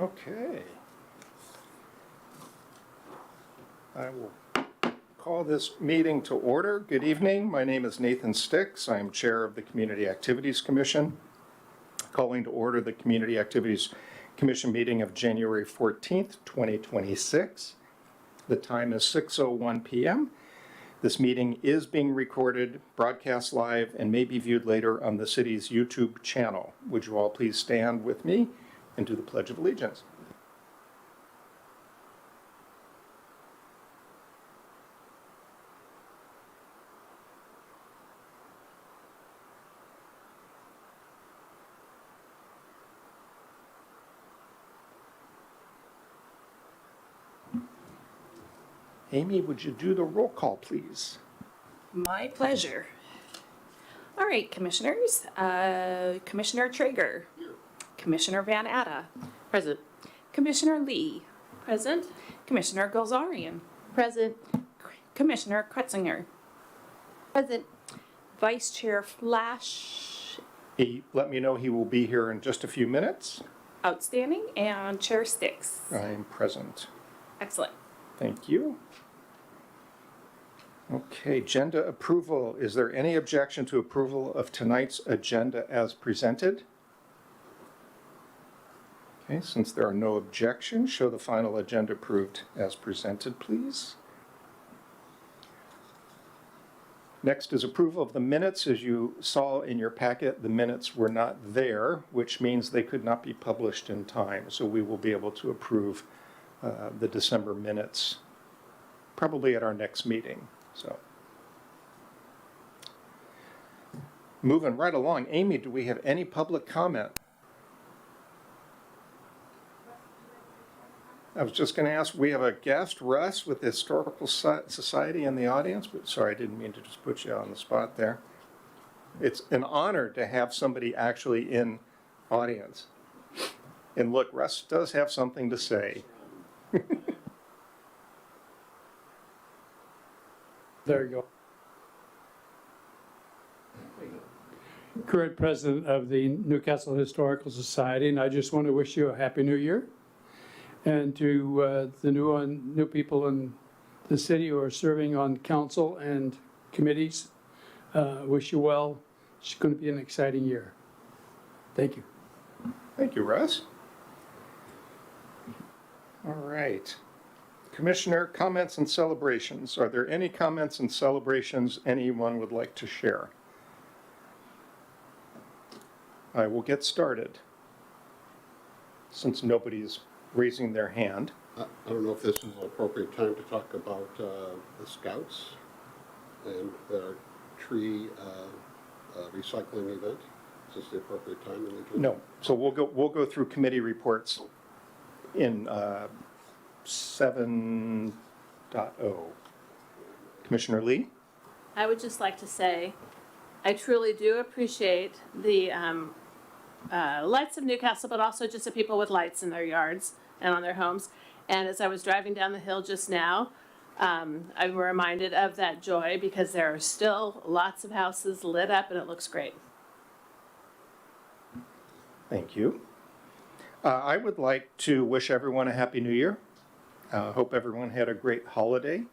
Okay. I will call this meeting to order. Good evening. My name is Nathan Stix. I am Chair of the Community Activities Commission. Calling to order the Community Activities Commission meeting of January 14th, 2026. The time is 6:01 p.m. This meeting is being recorded, broadcast live, and may be viewed later on the city's YouTube channel. Would you all please stand with me and do the Pledge of Allegiance? Amy, would you do the roll call, please? My pleasure. All right, commissioners. Commissioner Traeger. Here. Commissioner Van Atta. Present. Commissioner Lee. Present. Commissioner Gulzarian. Present. Commissioner Kretzinger. Present. Vice Chair Flash. He let me know he will be here in just a few minutes. Outstanding. And Chair Stix. I am present. Excellent. Thank you. Okay, agenda approval. Is there any objection to approval of tonight's agenda as presented? Okay, since there are no objections, show the final agenda approved as presented, please. Next is approval of the minutes. As you saw in your packet, the minutes were not there, which means they could not be published in time. So we will be able to approve the December minutes probably at our next meeting. So, moving right along, Amy, do we have any public comment? I was just going to ask, we have a guest, Russ, with the Historical Society in the audience, but sorry, I didn't mean to just put you on the spot there. It's an honor to have somebody actually in audience. And look, Russ does have something to say. There you go. Current president of the Newcastle Historical Society, and I just want to wish you a happy new year. And to the new people in the city who are serving on council and committees, wish you well. It's going to be an exciting year. Thank you. Thank you, Russ. All right. Commissioner, comments and celebrations. Are there any comments and celebrations anyone would like to share? I will get started, since nobody's raising their hand. I don't know if this is an appropriate time to talk about the Scouts and their tree recycling event. Is this the appropriate time? No. So we'll go through committee reports in 7.0. Commissioner Lee? I would just like to say, I truly do appreciate the lights of Newcastle, but also just the people with lights in their yards and on their homes. And as I was driving down the hill just now, I'm reminded of that joy because there are still lots of houses lit up and it looks great. Thank you. I would like to wish everyone a Happy New Year. Hope everyone had a great holiday.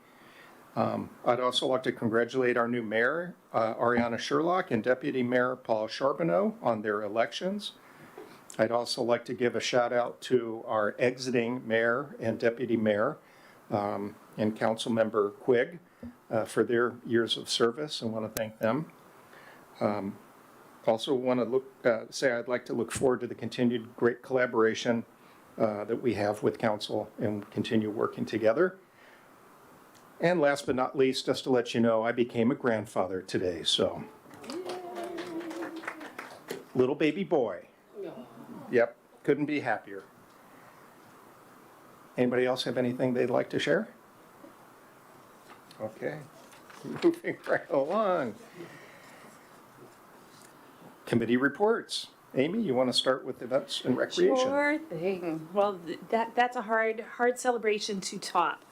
I'd also like to congratulate our new mayor, Ariana Sherlock, and Deputy Mayor Paul Charbonneau on their elections. I'd also like to give a shout out to our exiting mayor and deputy mayor and council member Quigg for their years of service. I want to thank them. Also want to say I'd like to look forward to the continued great collaboration that we have with council and continue working together. And last but not least, just to let you know, I became a grandfather today, so. Little baby boy. Yep, couldn't be happier. Anybody else have anything they'd like to share? Okay, moving right along. Committee reports. Amy, you want to start with events and recreation? Sure thing. Well, that's a hard celebration to top.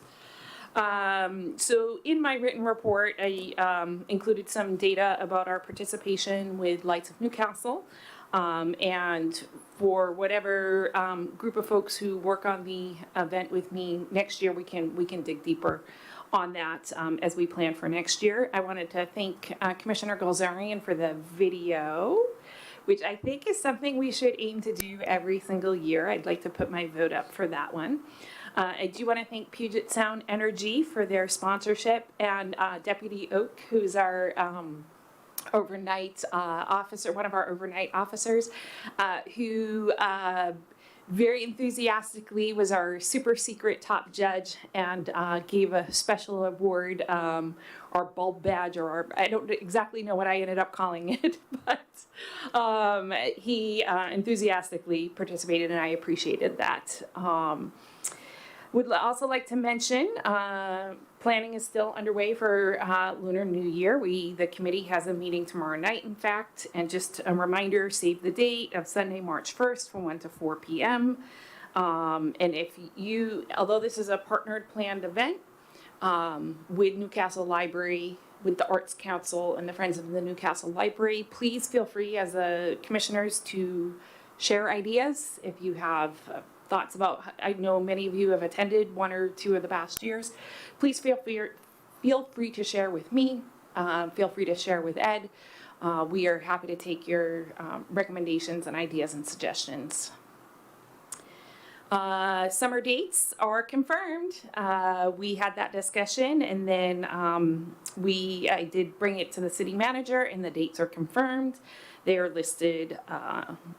So in my written report, I included some data about our participation with Lights of Newcastle. And for whatever group of folks who work on the event with me next year, we can dig deeper on that as we plan for next year. I wanted to thank Commissioner Golzarian for the video, which I think is something we should aim to do every single year. I'd like to put my vote up for that one. I do want to thank Puget Sound Energy for their sponsorship, and Deputy Oak, who's our overnight officer, one of our overnight officers, who very enthusiastically was our super secret top judge and gave a special award, our bulb badge, or our, I don't exactly know what I ended up calling it, but he enthusiastically participated, and I appreciated that. Would also like to mention, planning is still underway for Lunar New Year. The committee has a meeting tomorrow night, in fact, and just a reminder, save the date of Sunday, March 1st from 1 to 4 p.m. And if you, although this is a partnered planned event with Newcastle Library, with the Arts Council and the Friends of the Newcastle Library, please feel free as commissioners to share ideas. If you have thoughts about, I know many of you have attended one or two of the past years, please feel free to share with me, feel free to share with Ed. We are happy to take your recommendations and ideas and suggestions. Summer dates are confirmed. We had that discussion, and then I did bring it to the city manager, and the dates are confirmed. They are listed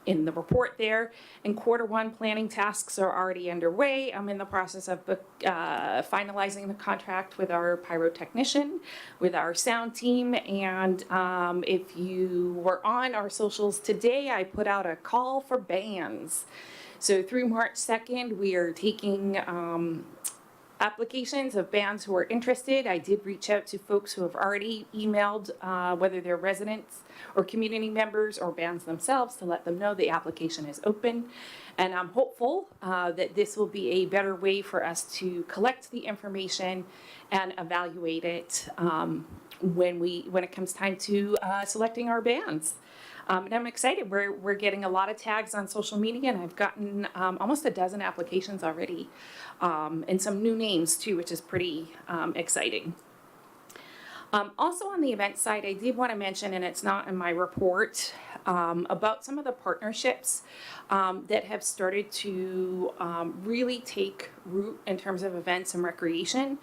in the report there. And Q1 planning tasks are already underway. I'm in the process of finalizing the contract with our pyrotechnician, with our sound team. And if you were on our socials today, I put out a call for bands. So through March 2nd, we are taking applications of bands who are interested. I did reach out to folks who have already emailed, whether they're residents or community members or bands themselves, to let them know the application is open. And I'm hopeful that this will be a better way for us to collect the information and evaluate it when it comes time to selecting our bands. And I'm excited. We're getting a lot of tags on social media, and I've gotten almost a dozen applications already, and some new names too, which is pretty exciting. Also on the event side, I did want to mention, and it's not in my report, about some of the partnerships that have started to really take root in terms of events and recreation.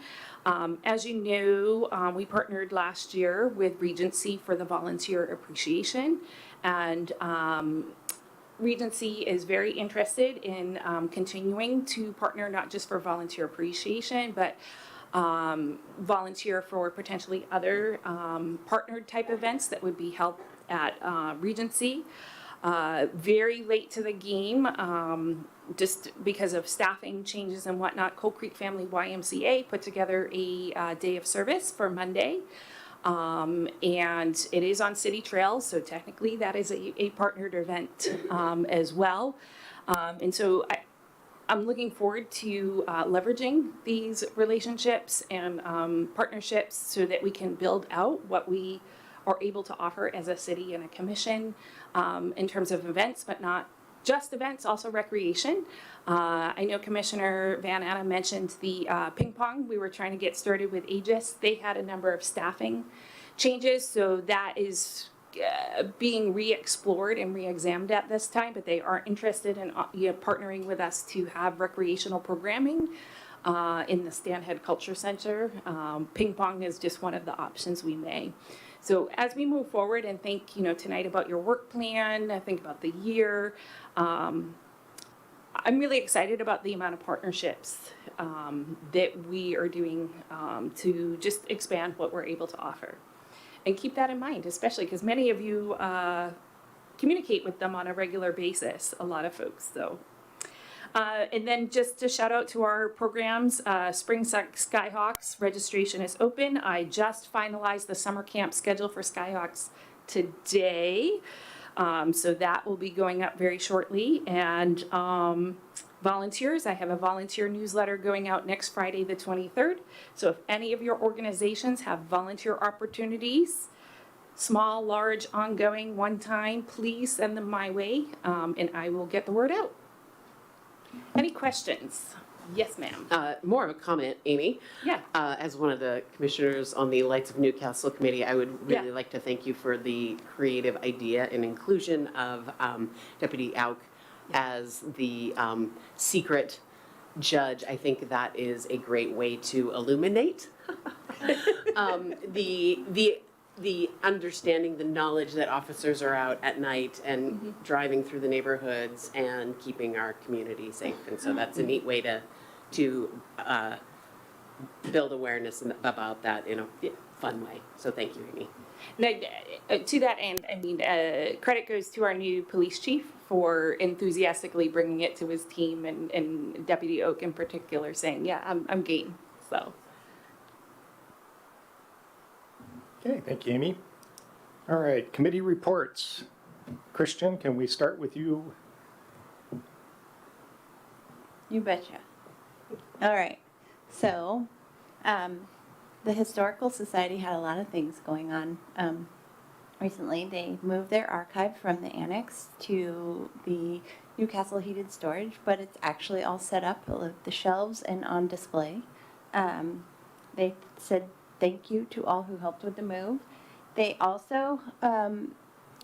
As you know, we partnered last year with Regency for the Volunteer Appreciation, and Regency is very interested in continuing to partner not just for volunteer appreciation, but volunteer for potentially other partnered type events that would be held at Regency. Very late to the game, just because of staffing changes and whatnot. Coal Creek Family YMCA put together a day of service for Monday. And it is on city trails, so technically that is a partnered event as well. And so I'm looking forward to leveraging these relationships and partnerships so that we can build out what we are able to offer as a city and a commission in terms of events, but not just events, also recreation. I know Commissioner Van Anna mentioned the ping pong. We were trying to get started with Aegis. They had a number of staffing changes, so that is being re-explored and re-examined at this time, but they are interested in partnering with us to have recreational programming in the Stanhead Culture Center. Ping pong is just one of the options we may. So as we move forward and think, tonight about your work plan, think about the year, I'm really excited about the amount of partnerships that we are doing to just expand what we're able to offer. And keep that in mind, especially because many of you communicate with them on a regular basis, a lot of folks, so. And then just to shout out to our programs, Spring Skyhawks registration is open. I just finalized the summer camp schedule for Skyhawks today. So that will be going up very shortly. And volunteers, I have a volunteer newsletter going out next Friday, the 23rd. So if any of your organizations have volunteer opportunities, small, large, ongoing, one time, please send them my way, and I will get the word out. Any questions? Yes, ma'am. More of a comment, Amy. Yeah. As one of the commissioners on the Lights of Newcastle Committee, I would really Yeah. like to thank you for the creative idea and inclusion of Deputy Auk as the secret judge. I think that is a great way to illuminate the understanding, the knowledge that officers are out at night and driving through the neighborhoods and keeping our community safe. And so that's a neat way to build awareness about that in a fun way. So thank you, Amy. Now, to that end, I mean, credit goes to our new police chief for enthusiastically bringing it to his team, and Deputy Oak in particular saying, yeah, I'm game, so. Okay, thank you, Amy. All right, committee reports. Christian, can we start with you? You betcha. All right. So, the Historical Society had a lot of things going on. Recently, they moved their archive from the annex to the Newcastle Heated Storage, but it's actually all set up with the shelves and on display. They said thank you to all who helped with the move. They also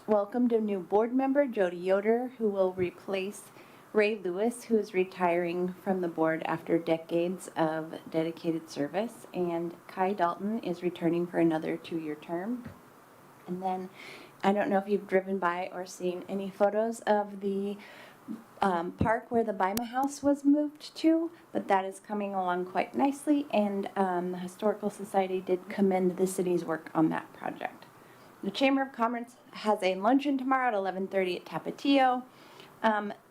welcomed a new board member, Jody Yoder, who will replace Ray Lewis, who is retiring from the board after decades of dedicated service, and Kai Dalton is returning for another 2-year term. And then, I don't know if you've driven by or seen any photos of the park where the Bima House was moved to, but that is coming along quite nicely, and the Historical Society did commend the city's work on that project. The Chamber of Commerce has a luncheon tomorrow at 11:30 at Tapatio.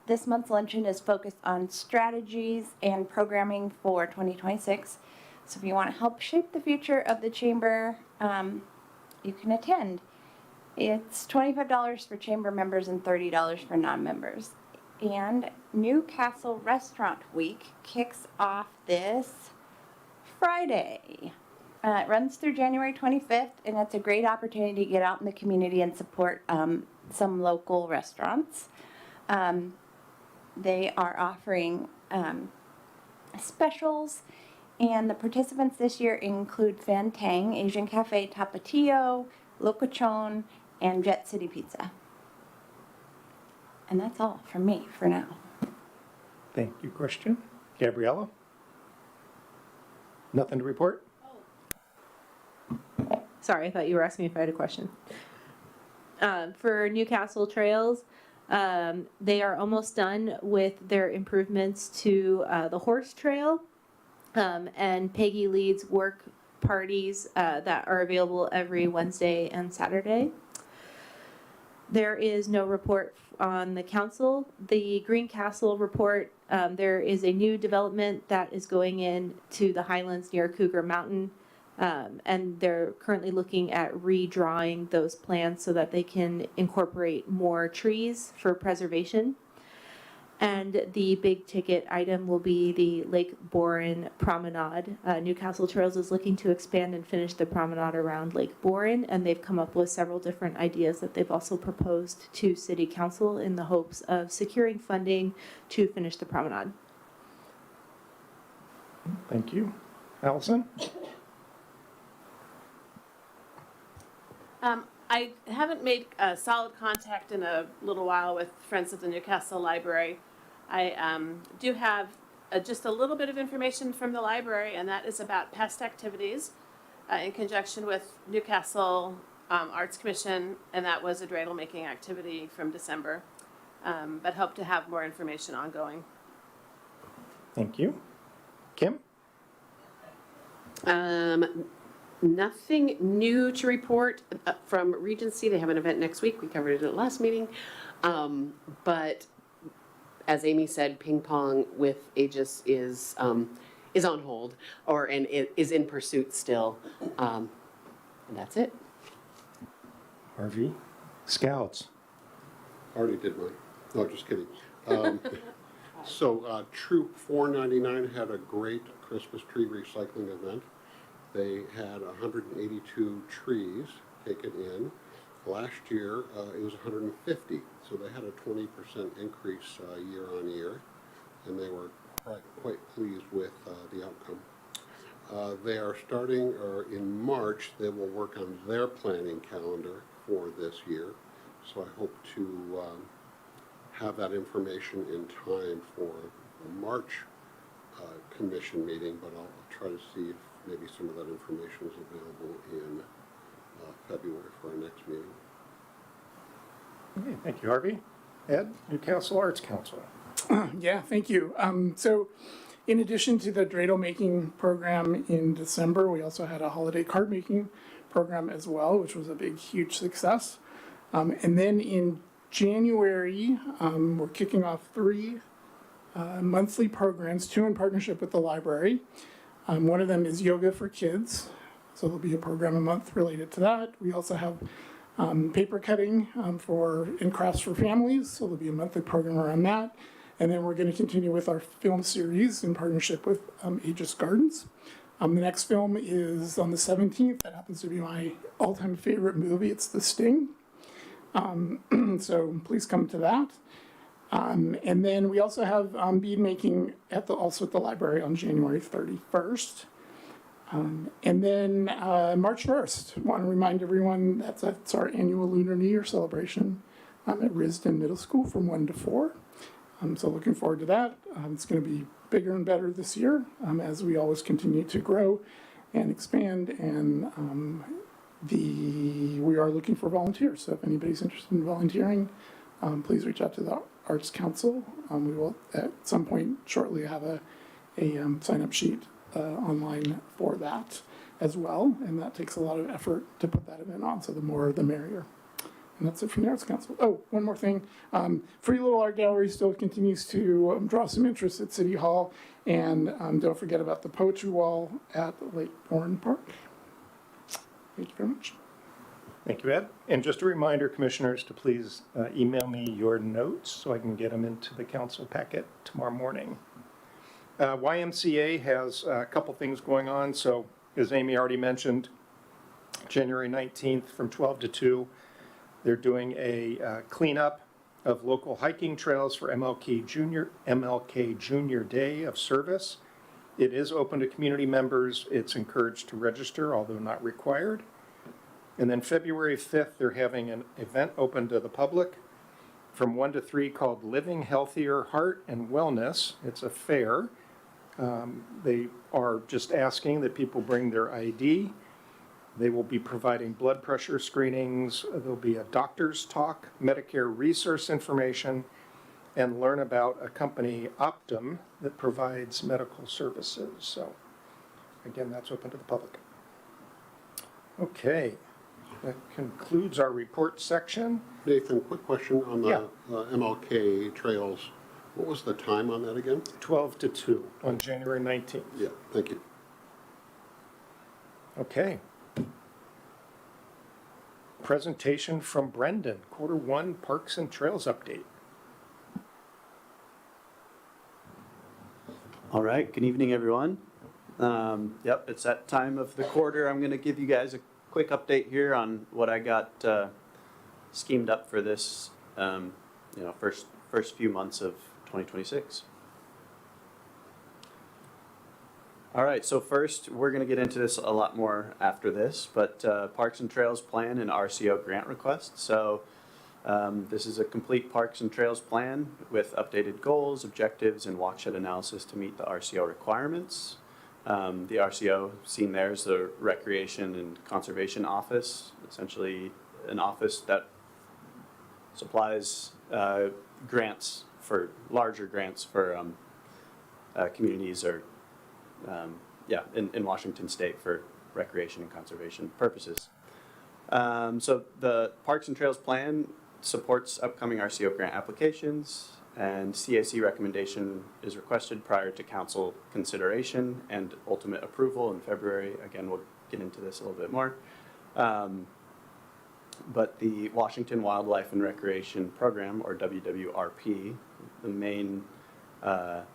This month's luncheon is focused on strategies and programming for 2026. So if you want to help shape the future of the chamber, you can attend. It's $25 for chamber members and $30 for non-members. And Newcastle Restaurant Week kicks off this Friday. It runs through January 25th, and it's a great opportunity to get out in the community and support some local restaurants. They are offering specials, and the participants this year include Fantang, Asian Cafe Tapatio, Locachon, and Jet City Pizza. And that's all from me for now. Thank you, Christian. Gabriella? Nothing to report? Sorry, I thought you were asking me if I had a question. For Newcastle Trails, they are almost done with their improvements to the horse trail. And Peggy leads work parties that are available every Wednesday and Saturday. There is no report on the council. The Greencastle report, there is a new development that is going in to the highlands near Cougar Mountain. And they're currently looking at redrawing those plans so that they can incorporate more trees for preservation. And the big ticket item will be the Lake Boren Promenade. Newcastle Trails is looking to expand and finish the promenade around Lake Boren, and they've come up with several different ideas that they've also proposed to City Council in the hopes of securing funding to finish the promenade. Thank you. Allison? I haven't made solid contact in a little while with Friends of the Newcastle Library. I do have just a little bit of information from the library, and that is about pest activities in conjunction with Newcastle Arts Commission, and that was a dreidel making activity from December, but hope to have more information ongoing. Thank you. Kim? Nothing new to report from Regency. They have an event next week. We covered it at the last meeting. But as Amy said, ping pong with Aegis is on hold, and it is in pursuit still. And that's it. RV? Scouts? Already did mine. No, just kidding. So Troop 499 had a great Christmas tree recycling event. They had 182 trees taken in. Last year, it was 150, so they had a 20% increase year on year, and they were quite pleased with the outcome. They are starting, or in March, they will work on their planning calendar for this year. So I hope to have that information in time for the March commission meeting, but I'll try to see if maybe some of that information is available in February for our next meeting. Okay, thank you, Harvey. Ed, Newcastle Arts Council. Yeah, thank you. So in addition to the dreidel making program in December, we also had a holiday card making program as well, which was a big, huge success. And then in January, we're kicking off 3 monthly programs, 2 in partnership with the library. One of them is yoga for kids, so there'll be a program a month related to that. We also have paper cutting and crafts for families, so there'll be a monthly program around that. And then we're going to continue with our film series in partnership with Aegis Gardens. The next film is on the 17th. That happens to be my all-time favorite movie. It's The Sting. So please come to that. And then we also have bead making also at the library on January 31st. And then March 1st, want to remind everyone that's our annual Lunar New Year celebration at Risdon Middle School from 1 to 4. So looking forward to that. It's going to be bigger and better this year as we always continue to grow and expand. And we are looking for volunteers. So if anybody's interested in volunteering, please reach out to the Arts Council. We will at some point shortly have a sign-up sheet online for that as well. And that takes a lot of effort to put that event on. So the more, the merrier. And that's it from the Arts Council. Oh, one more thing. Free Little Art Gallery still continues to draw some interest at City Hall. And don't forget about the poetry wall at Lake Bourne Park. Thank you very much. Thank you, Ed. And just a reminder, commissioners, to please email me your notes so I can get them into the council packet tomorrow morning. YMCA has a couple things going on. So as Amy already mentioned, January 19th from 12 to 2, they're doing a cleanup of local hiking trails for MLK Junior Day of Service. It is open to community members. It's encouraged to register, although not required. And then February 5th, they're having an event open to the public from 1 to 3 called Living Healthier Heart and Wellness. It's a fair. They are just asking that people bring their ID. They will be providing blood pressure screenings. There'll be a doctor's talk, Medicare resource information, and learn about a company, Optum, that provides medical services. So again, that's open to the public. Okay, that concludes our report section. Nathan, quick question on the Yeah. MLK trails. What was the time on that again? 12 to 2 on January 19th. Yeah, thank you. Okay. Presentation from Brendan, Q1 Parks and Trails update. All right, good evening, everyone. Yep, it's that time of the quarter. I'm going to give you guys a quick update here on what I got schemed up for this, first few months of 2026. All right, so first, we're going to get into this a lot more after this, but Parks and Trails Plan and RCO grant request. So this is a complete Parks and Trails plan with updated goals, objectives, and watershed analysis to meet the RCO requirements. The RCO, seen there, is the Recreation and Conservation Office, essentially an office that supplies larger grants for communities or in Washington State for recreation and conservation purposes. So the Parks and Trails Plan supports upcoming RCO grant applications, and CAC recommendation is requested prior to council consideration and ultimate approval in February. Again, we'll get into this a little bit more. But the Washington Wildlife and Recreation Program, or WWRP, the main, or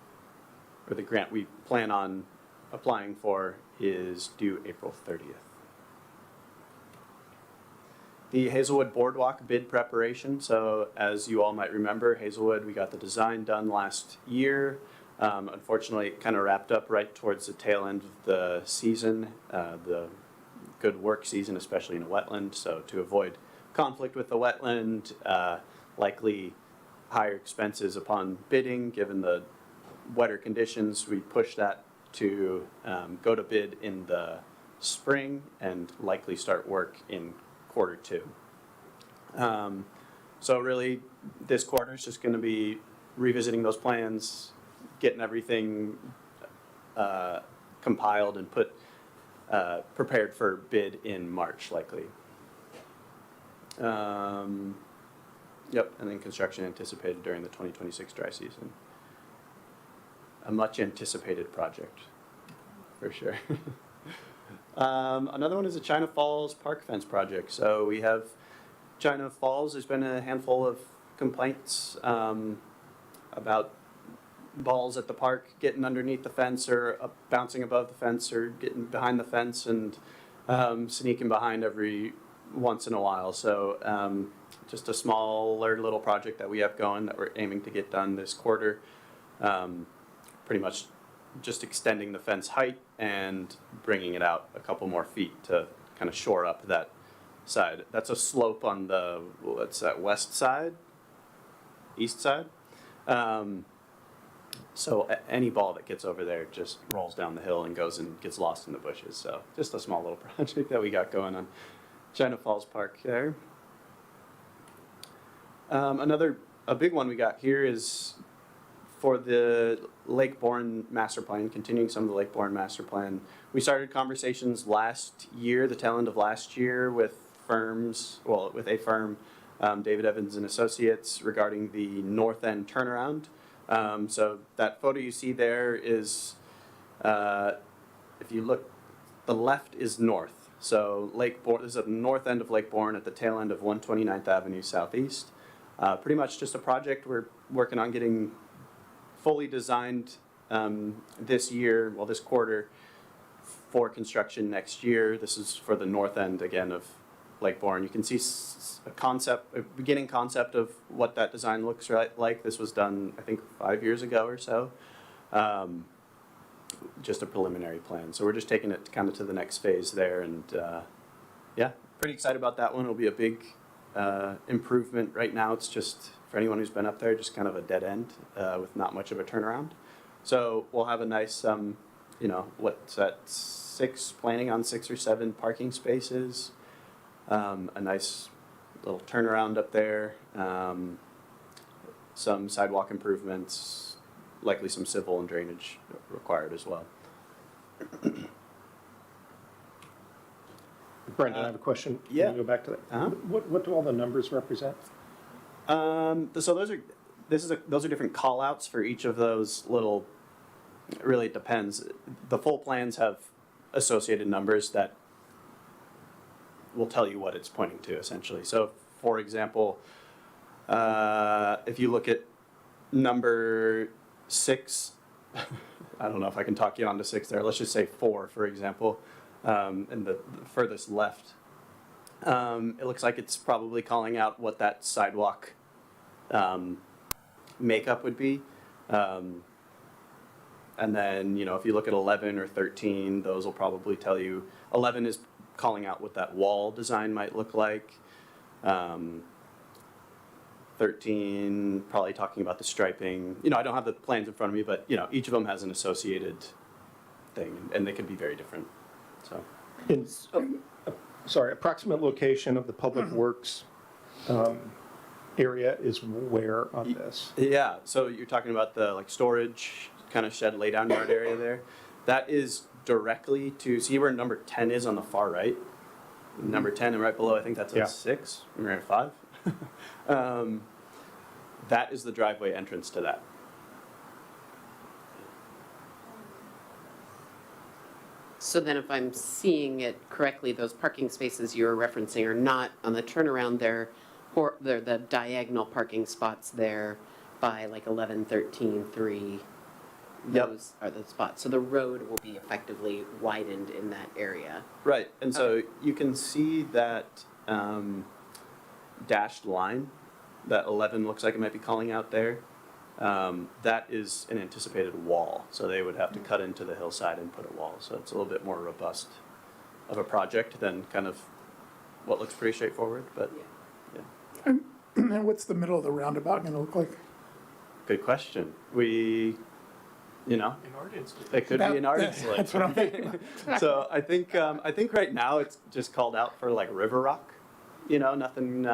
the grant we plan on applying for, is due April 30th. the Hazelwood Boardwalk bid preparation. So as you all might remember, Hazelwood, we got the design done last year. Unfortunately, it kind of wrapped up right towards the tail end of the season, the good work season, especially in a wetland. So to avoid conflict with the wetland, likely higher expenses upon bidding, given the wetter conditions, we pushed that to go to bid in the spring and likely start work in Q2. So really, this quarter is just going to be revisiting those plans, getting everything compiled and prepared for bid in March, likely. Yep, and then construction anticipated during the 2026 dry season. A much anticipated project, for sure. Another one is the China Falls Park Fence project. So we have China Falls, there's been a handful of complaints about balls at the park getting underneath the fence or bouncing above the fence or getting behind the fence and sneaking behind every once in a while. So just a smaller little project that we have going that we're aiming to get done this quarter. Pretty much just extending the fence height and bringing it out a couple more feet to kind of shore up that side. That's a slope on the, what's that, west side? East side? So any ball that gets over there just rolls down the hill and goes and gets lost in the bushes. So just a small little project that we got going on China Falls Park there. A big one we got here is for the Lake Bourne Master Plan, continuing some of the Lake Bourne Master Plan. We started conversations last year, the tail end of last year, with a firm, David Evans and Associates, regarding the north end turnaround. So that photo you see there is, if you look, the left is north. So Lake Bourne, this is at the north end of Lake Bourne at the tail end of 129th Avenue Southeast. Pretty much just a project we're working on getting fully designed this year, well, this quarter, for construction next year. This is for the north end, again, of Lake Bourne. You can see a beginning concept of what that design looks like. This was done, I think, 5 years ago or so. Just a preliminary plan. So we're just taking it kind of to the next phase there. And yeah, pretty excited about that one. It'll be a big improvement. Right now, it's just, for anyone who's been up there, just kind of a dead end with not much of a turnaround. So we'll have a nice, what's that, planning on 6 or 7 parking spaces, a nice little turnaround up there, some sidewalk improvements, likely some civil and drainage required as well. Brendan, I have a question. Yeah. Can you go back to that? Uh-huh. What do all the numbers represent? So those are different call outs for each of those little, really it depends. The full plans have associated numbers that will tell you what it's pointing to, essentially. So for example, if you look at number 6, I don't know if I can talk you onto 6 there, let's just say 4, for example, in the furthest left. It looks like it's probably calling out what that sidewalk makeup would be. And then, if you look at 11 or 13, those will probably tell you, 11 is calling out what that wall design might look like. 13, probably talking about the striping. I don't have the plans in front of me, but, each of them has an associated thing, and they can be very different, so. Approximate location of the Public Works area is where on this? Yeah, so you're talking about the storage kind of shed laydown yard area there. That is directly to, see where number 10 is on the far right? Number 10 and right below, I think that's a 6, we're at 5. That is the driveway entrance to that. So then if I'm seeing it correctly, those parking spaces you're referencing are not on the turnaround there, or they're the diagonal parking spots there by 11, 13, 3. Those are the spots. So the road will be effectively widened in that area. Right, and so you can see that dashed line, that 11 looks like it might be calling out there, that is an anticipated wall. So they would have to cut into the hillside and put a wall. So it's a little bit more robust of a project than kind of what looks pretty straightforward, but yeah. And what's the middle of the roundabout gonna look like? Good question. We, you know, it could be an art installation. That's what I'm thinking. So I think right now it's just called out for like river rock, you know, nothing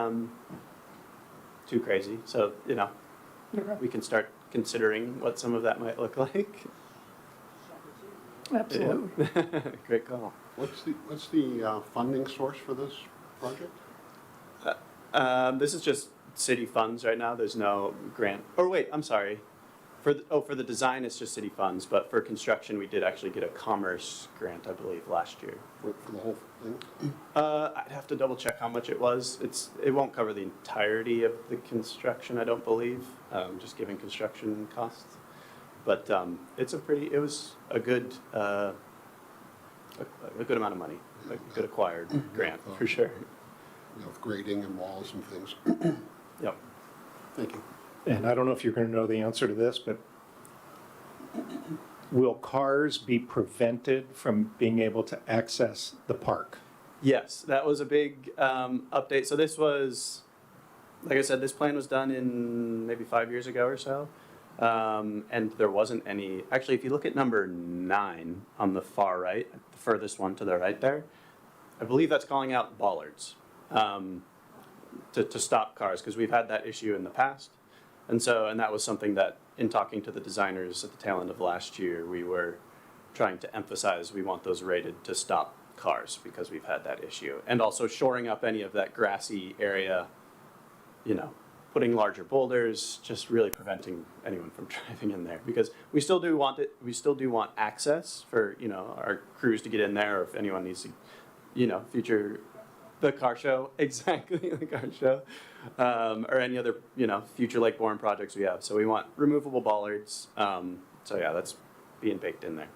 too crazy. So, you know, Okay. we can start considering what some of that might look like. Absolutely. Great call. What's the funding source for this project? This is just city funds right now. There's no grant. Or wait, I'm sorry. For the design, it's just city funds. But for construction, we did actually get a commerce grant, I believe, last year. For the whole thing? I'd have to double check how much it was. It won't cover the entirety of the construction, I don't believe, just given construction costs. But it was a good amount of money, a good acquired grant for sure. You know, with grading and walls and things. Yep. Thank you. And I don't know if you're going to know the answer to this, but will cars be prevented from being able to access the park? Yes, that was a big update. So this was, like I said, this plan was done in maybe 5 years ago or so. And there wasn't any, actually, if you look at number 9 on the far right, the furthest one to the right there, I believe that's calling out bollards to stop cars, because we've had that issue in the past. And that was something that, in talking to the designers at the tail end of last year, we were trying to emphasize we want those rated to stop cars because we've had that issue. And also shoring up any of that grassy area, you know, putting larger boulders, just really preventing anyone from driving in there. Because we still do want access for, you know, our crews to get in there, or if anyone needs to, you know, the car show, exactly, the car show, or any other, you know, future Lake Bourne projects we have. So we want removable bollards. So yeah, that's being baked in there.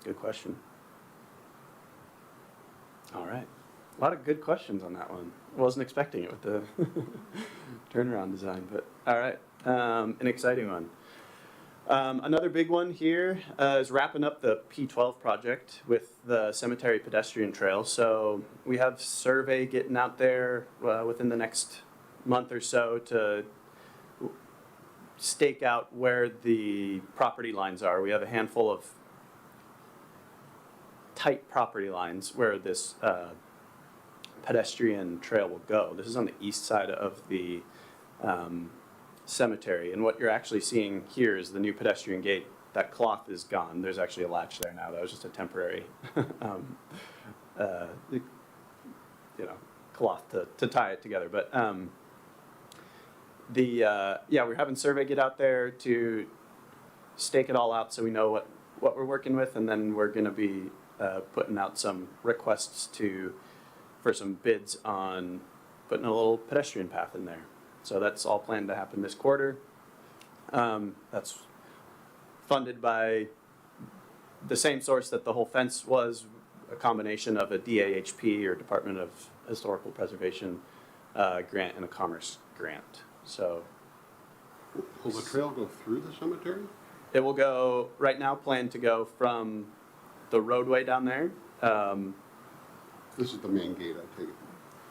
Good question. All right. A lot of good questions on that one. Wasn't expecting it with the turnaround design, but all right. An exciting one. Another big one here is wrapping up the P12 project with the cemetery pedestrian trail. So we have survey getting out there within the next month or so to stake out where the property lines are. We have a handful of tight property lines where this pedestrian trail will go. This is on the east side of the cemetery, and what you're actually seeing here is the new pedestrian gate. That cloth is gone. There's actually a latch there now. That was just a temporary cloth to tie it together. But we're having survey get out there to stake it all out so we know what we're working with, and then we're going to be putting out some requests for some bids on putting a little pedestrian path in there. So that's all planned to happen this quarter. That's funded by the same source that the whole fence was, a combination of a DAHP, or Department of Historical Preservation, grant and a commerce grant. So Will the trail go through the cemetery? it will go, right now planned to go from the roadway down there. This is the main gate, I take it.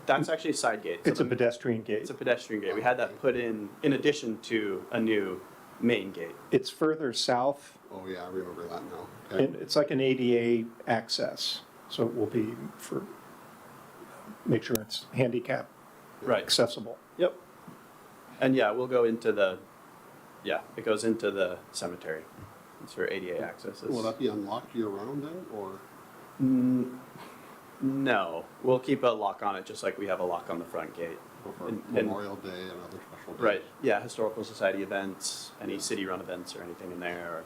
That's actually a side gate. So It's a pedestrian gate. It's a pedestrian gate. We had that put in addition to a new main gate. It's further south, Oh, yeah, I remember that now. Okay. and it's like an ADA access. So it will be make sure it's handicap Right. accessible. Yep. And yeah, we'll go into it goes into the cemetery. It's for ADA access. Will that be unlocked year-round then, or? No, we'll keep a lock on it just like we have a lock on the front gate. For And- Memorial Day and other special days? Right, yeah, historical society events, any city-run events or anything in there.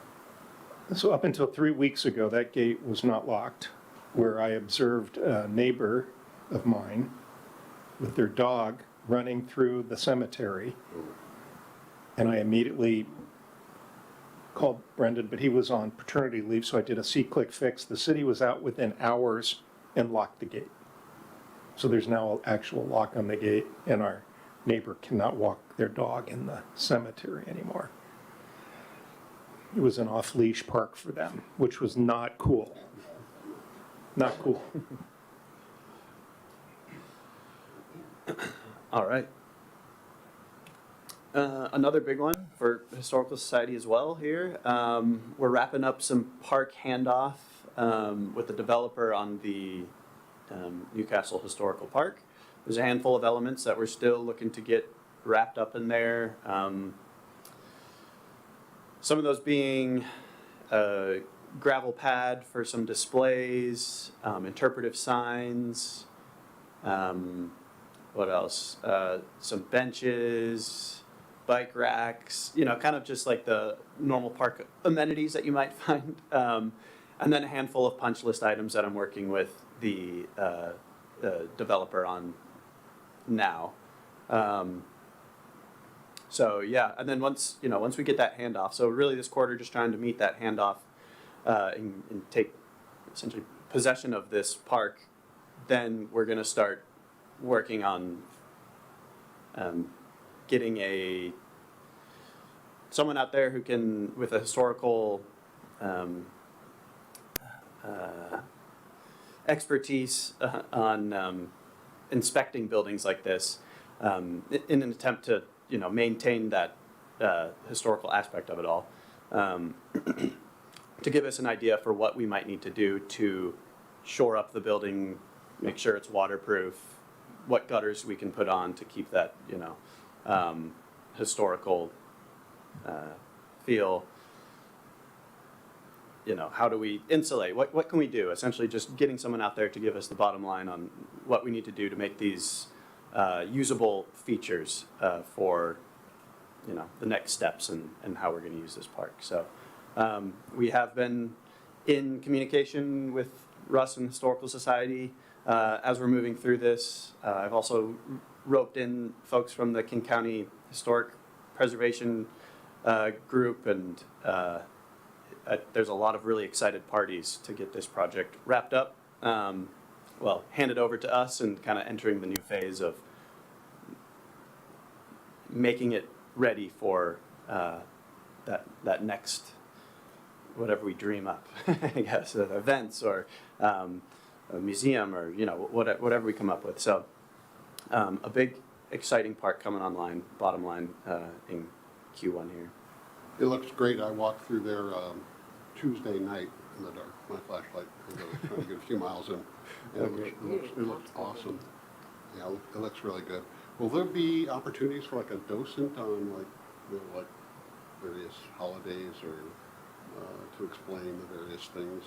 So up until 3 weeks ago, that gate was not locked, where I observed a neighbor of mine with their dog running through the cemetery. And I immediately called Brendan, but he was on paternity leave, so I did a C-click fix. The city was out within hours and locked the gate. So there's now an actual lock on the gate, and our neighbor cannot walk their dog in the cemetery anymore. It was an off-leash park for them, which was not cool. Not cool. All right. Another big one for Historical Society as well here. We're wrapping up some park handoff with the developer on the Newcastle Historical Park. There's a handful of elements that we're still looking to get wrapped up in there. Some of those being a gravel pad for some displays, interpretive signs, what else? Some benches, bike racks, you know, kind of just like the normal park amenities that you might find. And then a handful of punch list items that I'm working with the developer on now. So yeah, and then once we get that handoff, so really this quarter just trying to meet that handoff and take essentially possession of this park, then we're going to start working on getting someone out there who can, with a historical expertise on inspecting buildings like this, in an attempt to maintain that historical aspect of it all, to give us an idea for what we might need to do to shore up the building, make sure it's waterproof, what gutters we can put on to keep that historical feel. How do we insulate? What can we do? Essentially just getting someone out there to give us the bottom line on what we need to do to make these usable features for the next steps and how we're going to use this park. So we have been in communication with Russ and Historical Society as we're moving through this. I've also roped in folks from the King County Historic Preservation group, and there's a lot of really excited parties to get this project wrapped up, handed over to us, and kind of entering the new phase of making it ready for that next, whatever we dream up, I guess, events or a museum or whatever we come up with. So a big exciting park coming online, bottom line, in Q1 here. It looks great. I walked through there Tuesday night in the dark, my flashlight, trying to get a few miles in. And it looks awesome. Yeah, it looks really good. Will there be opportunities for like a docent on like various holidays or to explain the various things?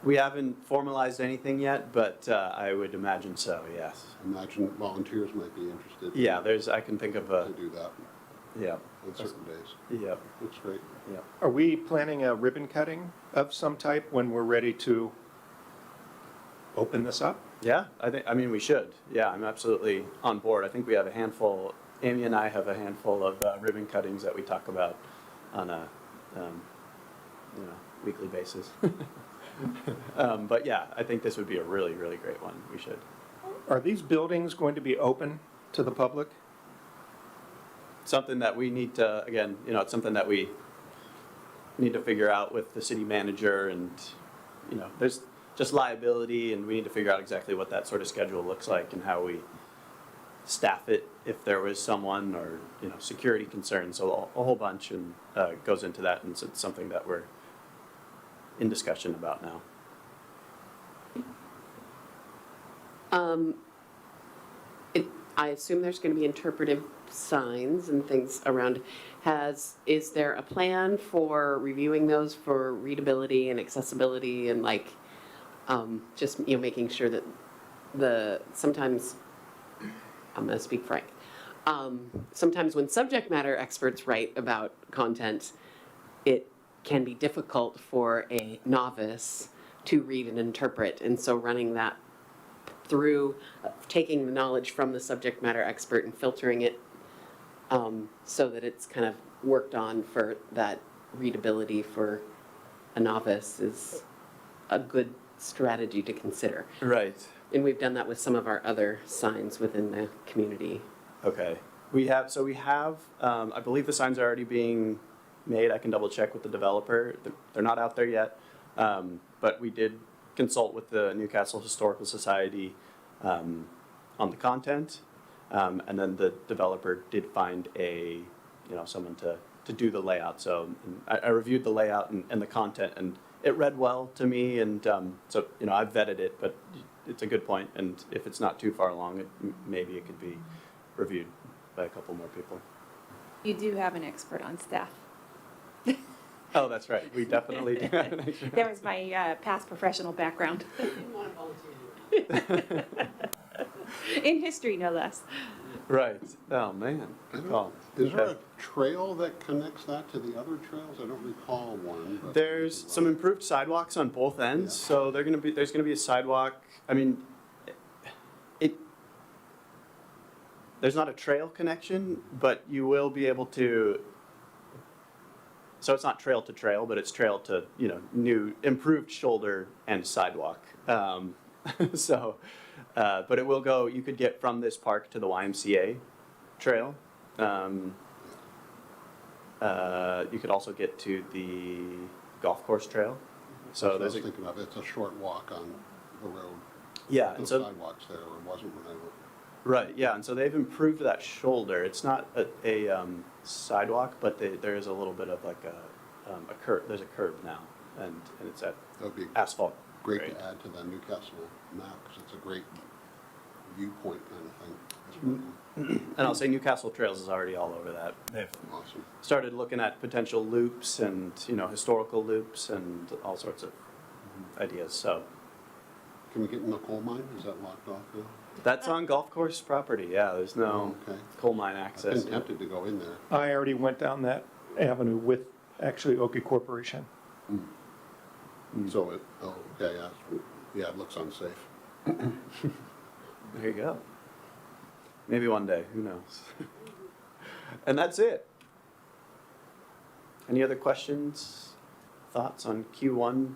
We haven't formalized anything yet, but I would imagine so, yes. Imagine volunteers might be interested. Yeah, I can think of to do that yeah. on certain days. Yeah. Looks great. Yeah. Are we planning a ribbon cutting of some type when we're ready to open this up? Yeah, I mean, we should. Yeah, I'm absolutely on board. I think we have a handful, Amy and I have a handful of ribbon cuttings that we talk about on a weekly basis. But yeah, I think this would be a really, really great one. We should. Are these buildings going to be open to the public? Something that we need to, again, it's something that we need to figure out with the city manager, and there's just liability, and we need to figure out exactly what that sort of schedule looks like and how we staff it if there was someone, or security concerns, so a whole bunch, and goes into that, and it's something that we're in discussion about now. I assume there's going to be interpretive signs and things around. Is there a plan for reviewing those for readability and accessibility and just making sure that sometimes, I'm going to speak frank, sometimes when subject matter experts write about content, it can be difficult for a novice to read and interpret, and so running that through, taking the knowledge from the subject matter expert and filtering it so that it's kind of worked on for that readability for a novice is a good strategy to consider. Right. And we've done that with some of our other signs within the community. Okay. We have, I believe the signs are already being made. I can double check with the developer. They're not out there yet. But we did consult with the Newcastle Historical Society on the content. And then the developer did find someone to do the layout. So I reviewed the layout and the content, and it read well to me. And so, I've vetted it, but it's a good point. And if it's not too far along, maybe it could be reviewed by a couple more people. You do have an expert on staff. Oh, that's right. We definitely do have an extra. That was my past professional background. In history, no less. Right. Oh, man. Good call. Is there a trail that connects that to the other trails? I don't recall one. But There's some improved sidewalks on both ends, Yeah. so there's gonna be a sidewalk. I mean, there's not a trail connection, but you will be able to. So it's not trail to trail, but it's trail to new improved shoulder and sidewalk. So, but it will go. You could get from this park to the YMCA trail. You could also get to the golf course trail. So That's what I there's was thinking of. It's a short walk on the road. yeah, No and so sidewalks there, or wasn't when I looked. right, yeah, and so they've improved that shoulder. It's not a sidewalk, but there is a little bit of like a curb. There's a curb now, and it's at That would be asphalt. great grade. to add to the Newcastle map, because it's a great viewpoint kind of thing. And I'll say Newcastle Trails is already all over that. They've Awesome. started looking at potential loops and historical loops and all sorts of ideas. So Can we get in the coal mine? Is that locked off now? that's on golf course property. Yeah, there's no Okay. coal mine I've access. been tempted to go in there. I already went down that avenue with actually Oki Corporation. So okay, yeah, it looks unsafe. There you go. Maybe one day, who knows? And that's it. Any other questions, thoughts on Q1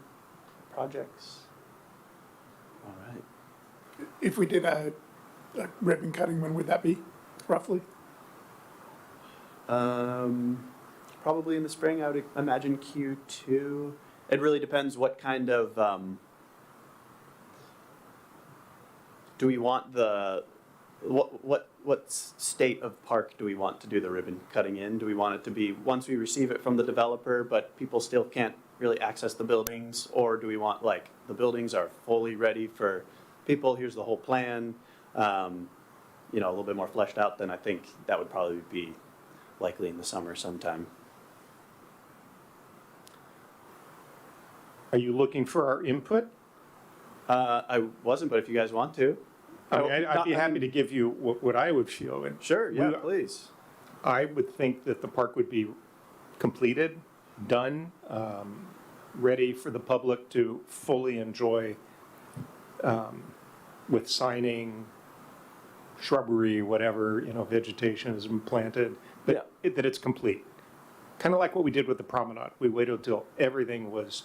projects? All right. If we did a ribbon cutting, when would that be, roughly? Probably in the spring, I would imagine Q2. It really depends what kind of, do we want what state of park do we want to do the ribbon cutting in? Do we want it to be once we receive it from the developer, but people still can't really access the buildings? Or do we want like the buildings are fully ready for people, here's the whole plan, a little bit more fleshed out? Then I think that would probably be likely in the summer sometime. Are you looking for our input? I wasn't, but if you guys want to. I mean, I'd be happy to give you what I would feel. And Sure, yeah, we- please. I would think that the park would be completed, done, ready for the public to fully enjoy with signing, shrubbery, whatever, vegetation has been planted, but that it's complete. Kind of like what we did with the promenade. We waited until everything was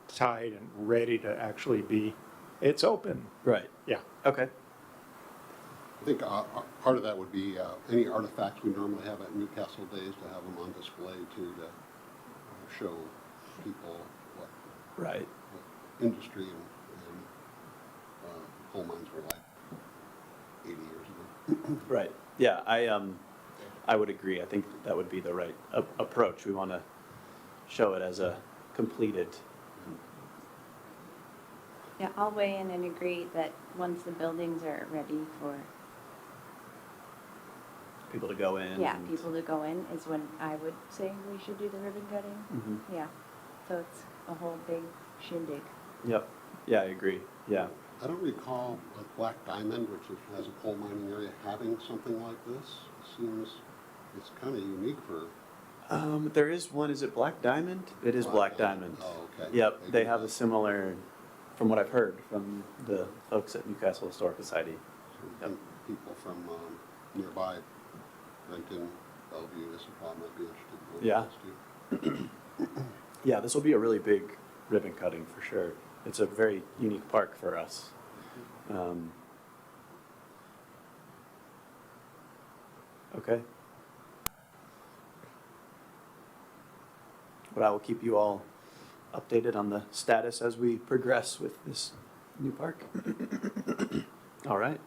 tight and ready to actually be, it's open. Right. Yeah. Okay. I think part of that would be any artifacts we normally have at Newcastle Days, to have them on display to show people what Right. industry and coal mines were like 80 years ago. Right. Yeah, I would agree. I think that would be the right approach. We want to show it as a completed. Yeah, I'll weigh in and agree that once the buildings are ready for, People to go in. yeah, and- people to go in is when I would say we should do the ribbon cutting. Mhm. Yeah, so it's a whole big shindig. Yep. Yeah, I agree. Yeah. I don't recall like Black Diamond, which has a coal mining area, having something like this. It seems it's kind of unique for. There is one. Is it Black Diamond? It is Black Diamond. Oh, okay. Yep. They do have a that. similar, from what I've heard from the folks at Newcastle Historical Society. So I think people from nearby, Renton, Bellevue, this probably might be interested in going Yeah. to this too. Yeah, this will be a really big ribbon cutting for sure. It's a very unique park for us. Okay. But I will keep you all updated on the status as we progress with this new park. All right.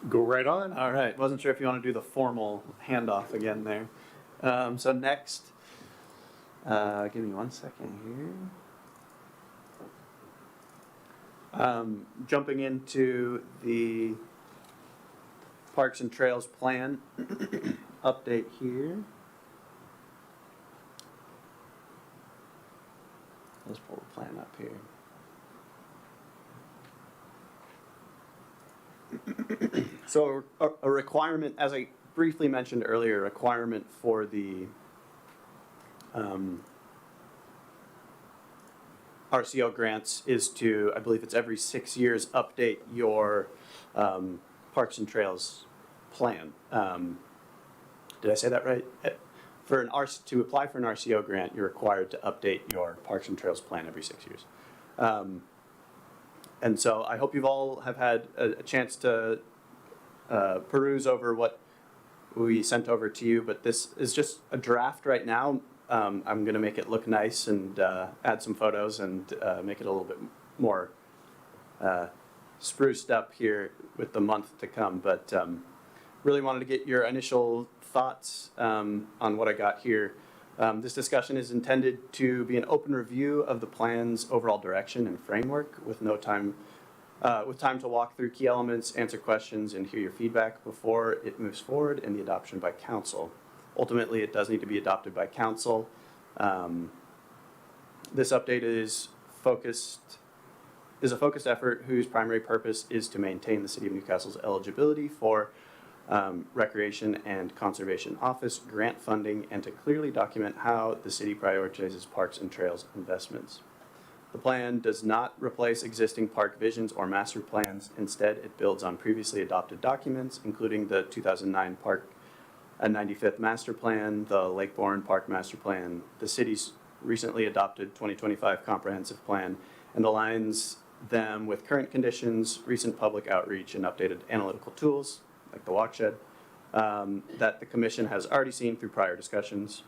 Go right on. All right. Wasn't sure if you want to do the formal handoff again there. So next, give me 1 second here. Jumping into the Parks and Trails Plan update here. Let's pull the plan up here. So a requirement, as I briefly mentioned earlier, a requirement for the RCO grants is to, I believe it's every 6 years, update your Parks and Trails plan. Did I say that right? To apply for an RCO grant, you're required to update your Parks and Trails plan every 6 years. And so I hope you've all have had a chance to peruse over what we sent over to you, but this is just a draft right now. I'm going to make it look nice and add some photos and make it a little bit more spruced up here with the month to come. But really wanted to get your initial thoughts on what I got here. This discussion is intended to be an open review of the plan's overall direction and framework with time to walk through key elements, answer questions, and hear your feedback before it moves forward in the adoption by council. Ultimately, it does need to be adopted by council. This update is a focused effort whose primary purpose is to maintain the City of Newcastle's eligibility for Recreation and Conservation Office grant funding and to clearly document how the city prioritizes parks and trails investments. The plan does not replace existing park visions or master plans. Instead, it builds on previously adopted documents, including the 2009 Park 95th Master Plan, the Lake Bourne Park Master Plan, the city's recently adopted 2025 Comprehensive Plan, and aligns them with current conditions, recent public outreach, and updated analytical tools, like the Walkshed, that the Commission has already seen through prior discussions.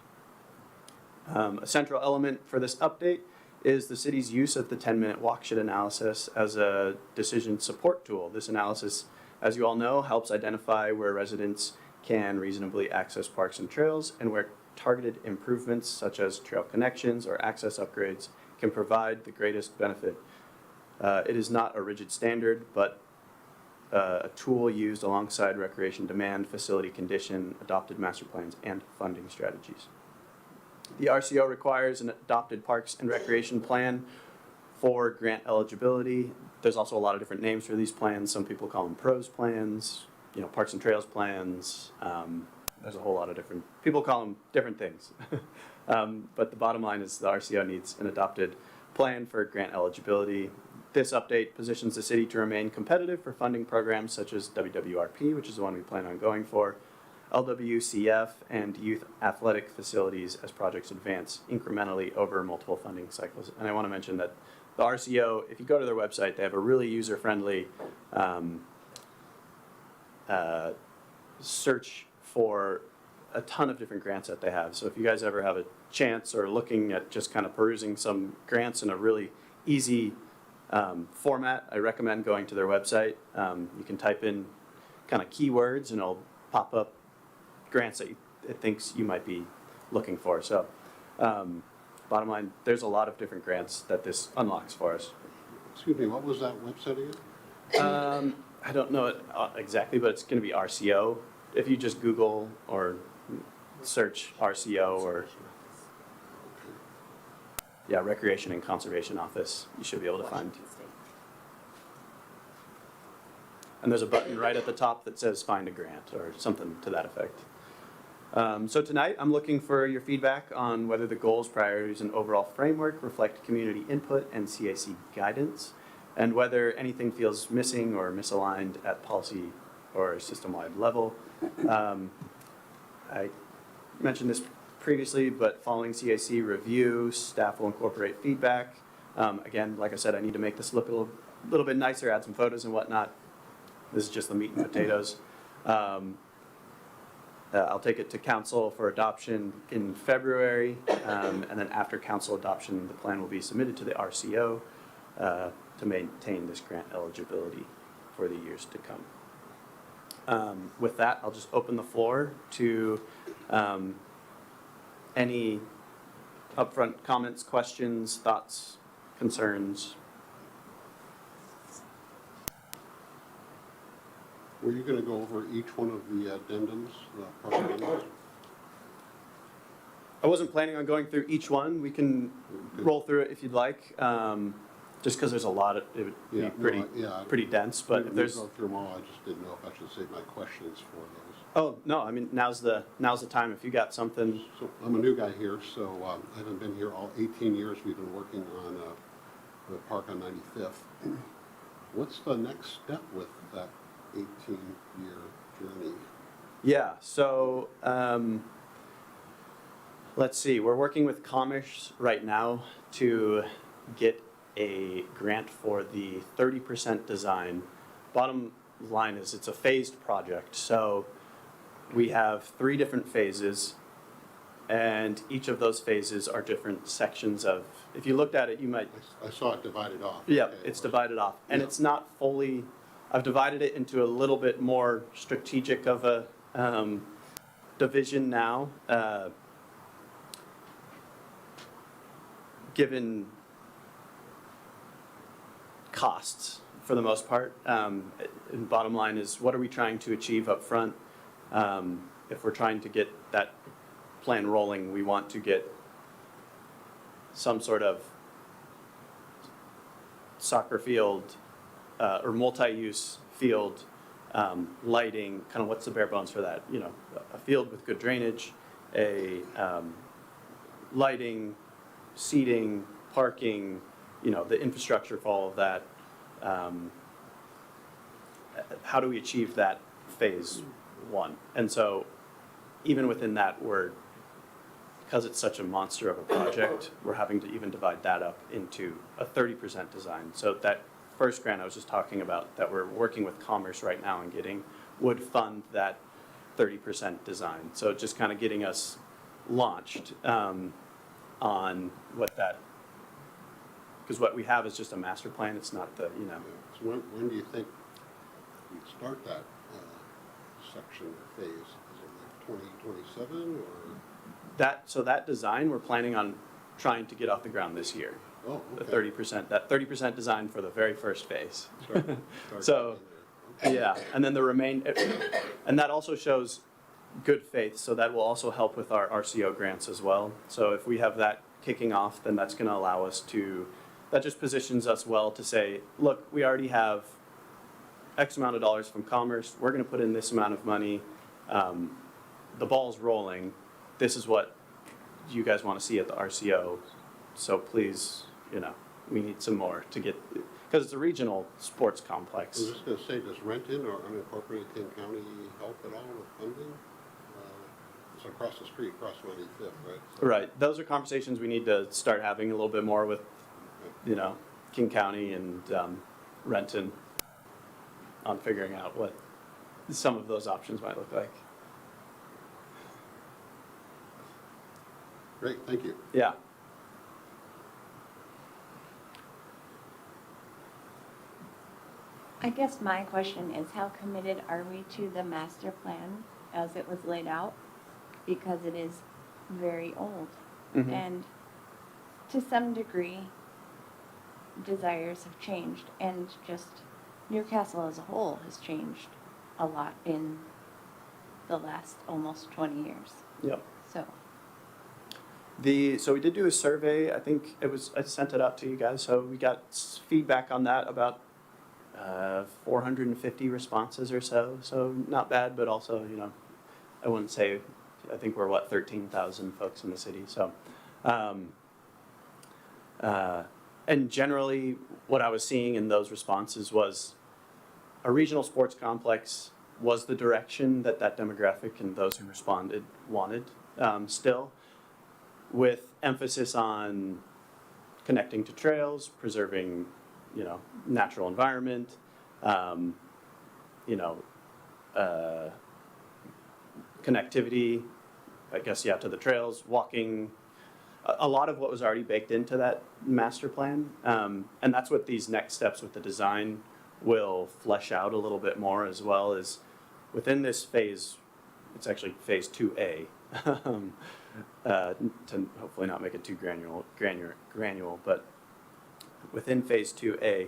A central element for this update is the city's use of the 10-minute Walkshed analysis as a decision support tool. This analysis, as you all know, helps identify where residents can reasonably access parks and trails and where targeted improvements such as trail connections or access upgrades can provide the greatest benefit. It is not a rigid standard, but a tool used alongside recreation demand, facility condition, adopted master plans, and funding strategies. The RCO requires an adopted parks and recreation plan for grant eligibility. There's also a lot of different names for these plans. Some people call them PROS plans, parks and trails plans. There's a whole lot of different, people call them different things. But the bottom line is the RCO needs an adopted plan for grant eligibility. This update positions the city to remain competitive for funding programs such as WWRP, which is the one we plan on going for, LWCF, and youth athletic facilities as projects advance incrementally over multiple funding cycles. And I want to mention that the RCO, if you go to their website, they have a really user-friendly search for a ton of different grants that they have. So if you guys ever have a chance or looking at just kind of perusing some grants in a really easy format, I recommend going to their website. You can type in kind of keywords and it'll pop up grants that it thinks you might be looking for. So bottom line, there's a lot of different grants that this unlocks for us. Excuse me, what was that website again? I don't know it exactly, but it's going to be RCO. If you just Google or search RCO or Recreation and Conservation Office, you should be able to find. And there's a button right at the top that says find a grant or something to that effect. So tonight I'm looking for your feedback on whether the goals, priorities, and overall framework reflect community input and CAC guidance, and whether anything feels missing or misaligned at policy or system-wide level. I mentioned this previously, but following CAC review, staff will incorporate feedback. Again, like I said, I need to make this look a little bit nicer, add some photos and whatnot. This is just the meat and potatoes. I'll take it to council for adoption in February, and then after council adoption, the plan will be submitted to the RCO to maintain this grant eligibility for the years to come. With that, I'll just open the floor to any upfront comments, questions, thoughts, concerns. Were you going to go over each one of the addendums, the park addendums? I wasn't planning on going through each one. We can roll through it if you'd like, just because there's a lot, it would be Yeah, no, pretty dense, but if there's, Go through them all, I just didn't know if I should save my questions for those. oh, no, I mean, now's the time if you got something. So I'm a new guy here, so I haven't been here all 18 years. We've been working on the park on 95th. What's the next step with that 18-year journey? Yeah, so let's see, we're working with Commerce right now to get a grant for the 30% design. Bottom line is it's a phased project, so we have 3 different phases, and each of those phases are different sections of, if you looked at it, you might, I saw it divided off. yeah, Okay, it's all right. divided off, and Yeah. it's not fully, I've divided it into a little bit more strategic of a division now, given costs for the most part. And bottom line is, what are we trying to achieve up front? If we're trying to get that plan rolling, we want to get some sort of soccer field or multi-use field, lighting, kind of what's the bare bones for that? You know, a field with good drainage, a lighting, seating, parking, you know, the infrastructure for all of that. How do we achieve that phase 1? And so even within that, because it's such a monster of a project, we're having to even divide that up into a 30% design. So that first grant I was just talking about that we're working with Commerce right now and getting would fund that 30% design. So just kind of getting us launched on what that, because what we have is just a master plan. It's not the, you know. So when do you think you'd start that section or phase? Is it like 2027 or? So that design, we're planning on trying to get off the ground this year. Oh, The okay. 30%, that 30% design for the very first phase. Start So, getting there. yeah, and then the and that also shows good faith, so that will also help with our RCO grants as well. So if we have that kicking off, then that's gonna allow us to, that just positions us well to say, look, we already have X amount of dollars from Commerce, we're gonna put in this amount of money, the ball's rolling, this is what you guys wanna see at the RCO, so please, you know, we need some more to get, because it's a regional sports I complex. was just going to say, does Renton or unincorporated King County help at all with funding? It's across the street, across 95th, right? So- Right, those are conversations we need to start having a little bit more with, you know, King County and Renton on figuring out what some of those options might look like. Great, thank you. Yeah. I guess my question is, how committed are we to the master plan as it was laid out? Because it is very old. Mhm. And to some degree, desires have changed, and just Newcastle as a whole has changed a lot in the last almost 20 years. Yep. So, So we did do a survey, I think I sent it out to you guys, so we got feedback on that, about 450 responses or so not bad, but also, you know, I wouldn't say, I think we're 13,000 folks in the city, so. And generally, what I was seeing in those responses was a regional sports complex was the direction that demographic and those who responded wanted still, with emphasis on connecting to trails, preserving natural environment, you know, connectivity, I guess, yeah, to the trails, walking, a lot of what was already baked into that master plan. And that's what these next steps with the design will flesh out a little bit more, as well as within this phase, it's actually phase 2A, to hopefully not make it too granular, but within phase 2A,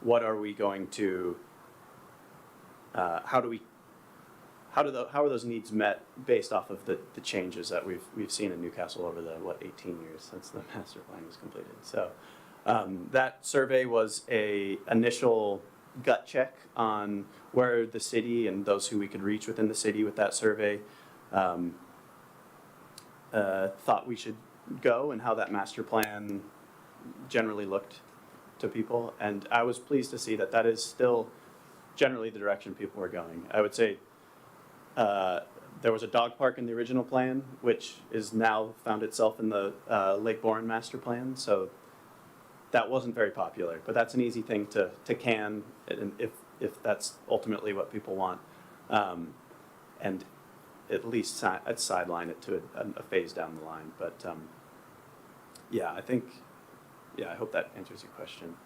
what are we going to, how are those needs met based off of the changes that we've seen in Newcastle over the 18 years since the master plan was completed. So that survey was a initial gut check on where the city and those who we could reach within the city with that survey thought we should go, and how that master plan generally looked to people. And I was pleased to see that that is still generally the direction people were going. I would say there was a dog park in the original plan, which is now found itself in the Lake Bourne master plan. So that wasn't very popular, but that's an easy thing to can, and if that's ultimately what people want, and at least sideline it to a phase down the line. But yeah, I hope that answers your question.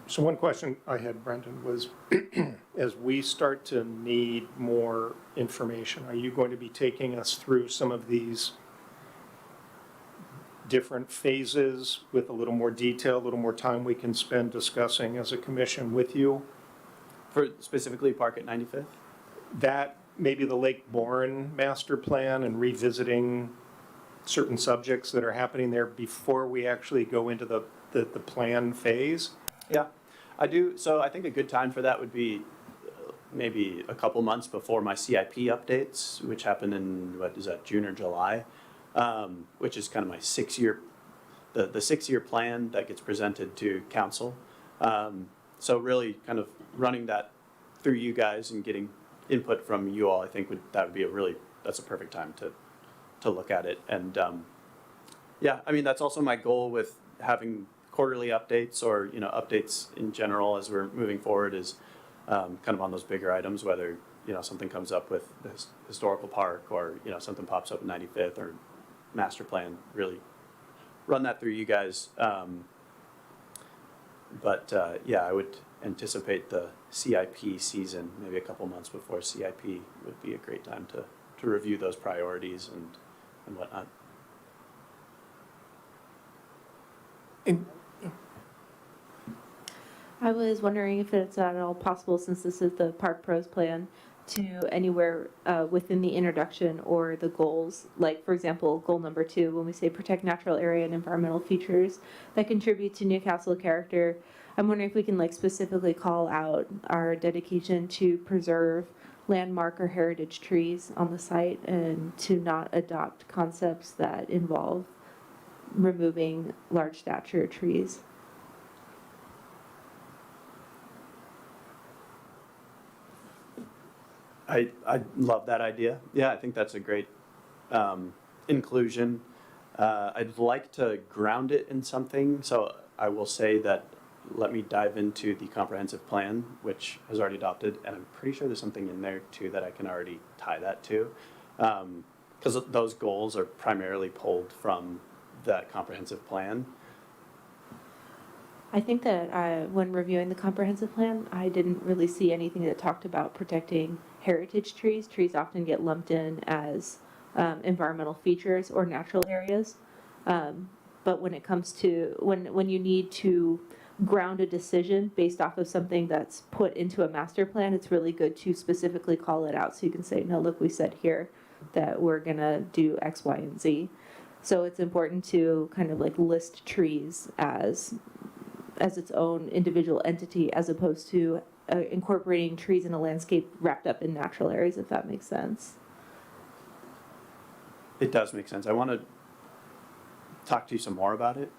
So one question I had, Brendan, was as we start to need more information, are you going to be taking us through some of these different phases with a little more detail, a little more time we can spend discussing as a commission with you? For specifically Park at 95th? That, maybe the Lake Bourne master plan, and revisiting certain subjects that are happening there before we actually go into the plan phase? Yeah, I do. So I think a good time for that would be maybe a couple months before my CIP updates, which happen in, June or July, which is kind of my 6-year, the 6-year plan that gets presented to council. So really kind of running that through you guys and getting input from you all, I think that would be that's a perfect time to look at it. And yeah, I mean, that's also my goal with having quarterly updates, or updates in general as we're moving forward, is kind of on those bigger items, whether something comes up with the historical park, or something pops up at 95th or master plan. Really run that through you guys. But yeah, I would anticipate the CIP season, maybe a couple months before CIP, would be a great time to review those priorities and whatnot. I was wondering if it's at all possible, since this is the Park Pros plan, to anywhere within the introduction or the goals, like for example, goal number 2, when we say protect natural area and environmental features that contribute to Newcastle character, I'm wondering if we can specifically call out our dedication to preserve landmark or heritage trees on the site, and to not adopt concepts that involve removing large stature trees. I love that idea. Yeah, I think that's a great inclusion. I'd like to ground it in something, so I will say that let me dive into the comprehensive plan, which has already adopted, and I'm pretty sure there's something in there too that I can already tie that to, because those goals are primarily pulled from that comprehensive plan. I think that when reviewing the comprehensive plan, I didn't really see anything that talked about protecting heritage trees. Trees often get lumped in as environmental features or natural areas. But when it comes to, when you need to ground a decision based off of something that's put into a master plan, it's really good to specifically call it out, so you can say, no, look, we said here that we're gonna do X, Y, and Z. So it's important to kind of list trees as its own individual entity, as opposed to incorporating trees in a landscape wrapped up in natural areas, if that makes sense. It does make sense. I want to talk to you some more about it.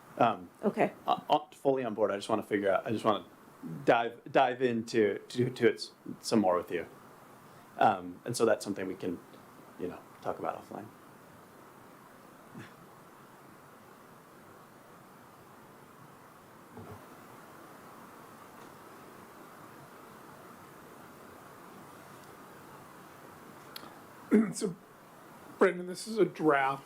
Okay. Fully on board. I just want to figure out. I just want to dive into it some more with you, and so that's something we can, talk about offline. So, Brendan, this is a draft,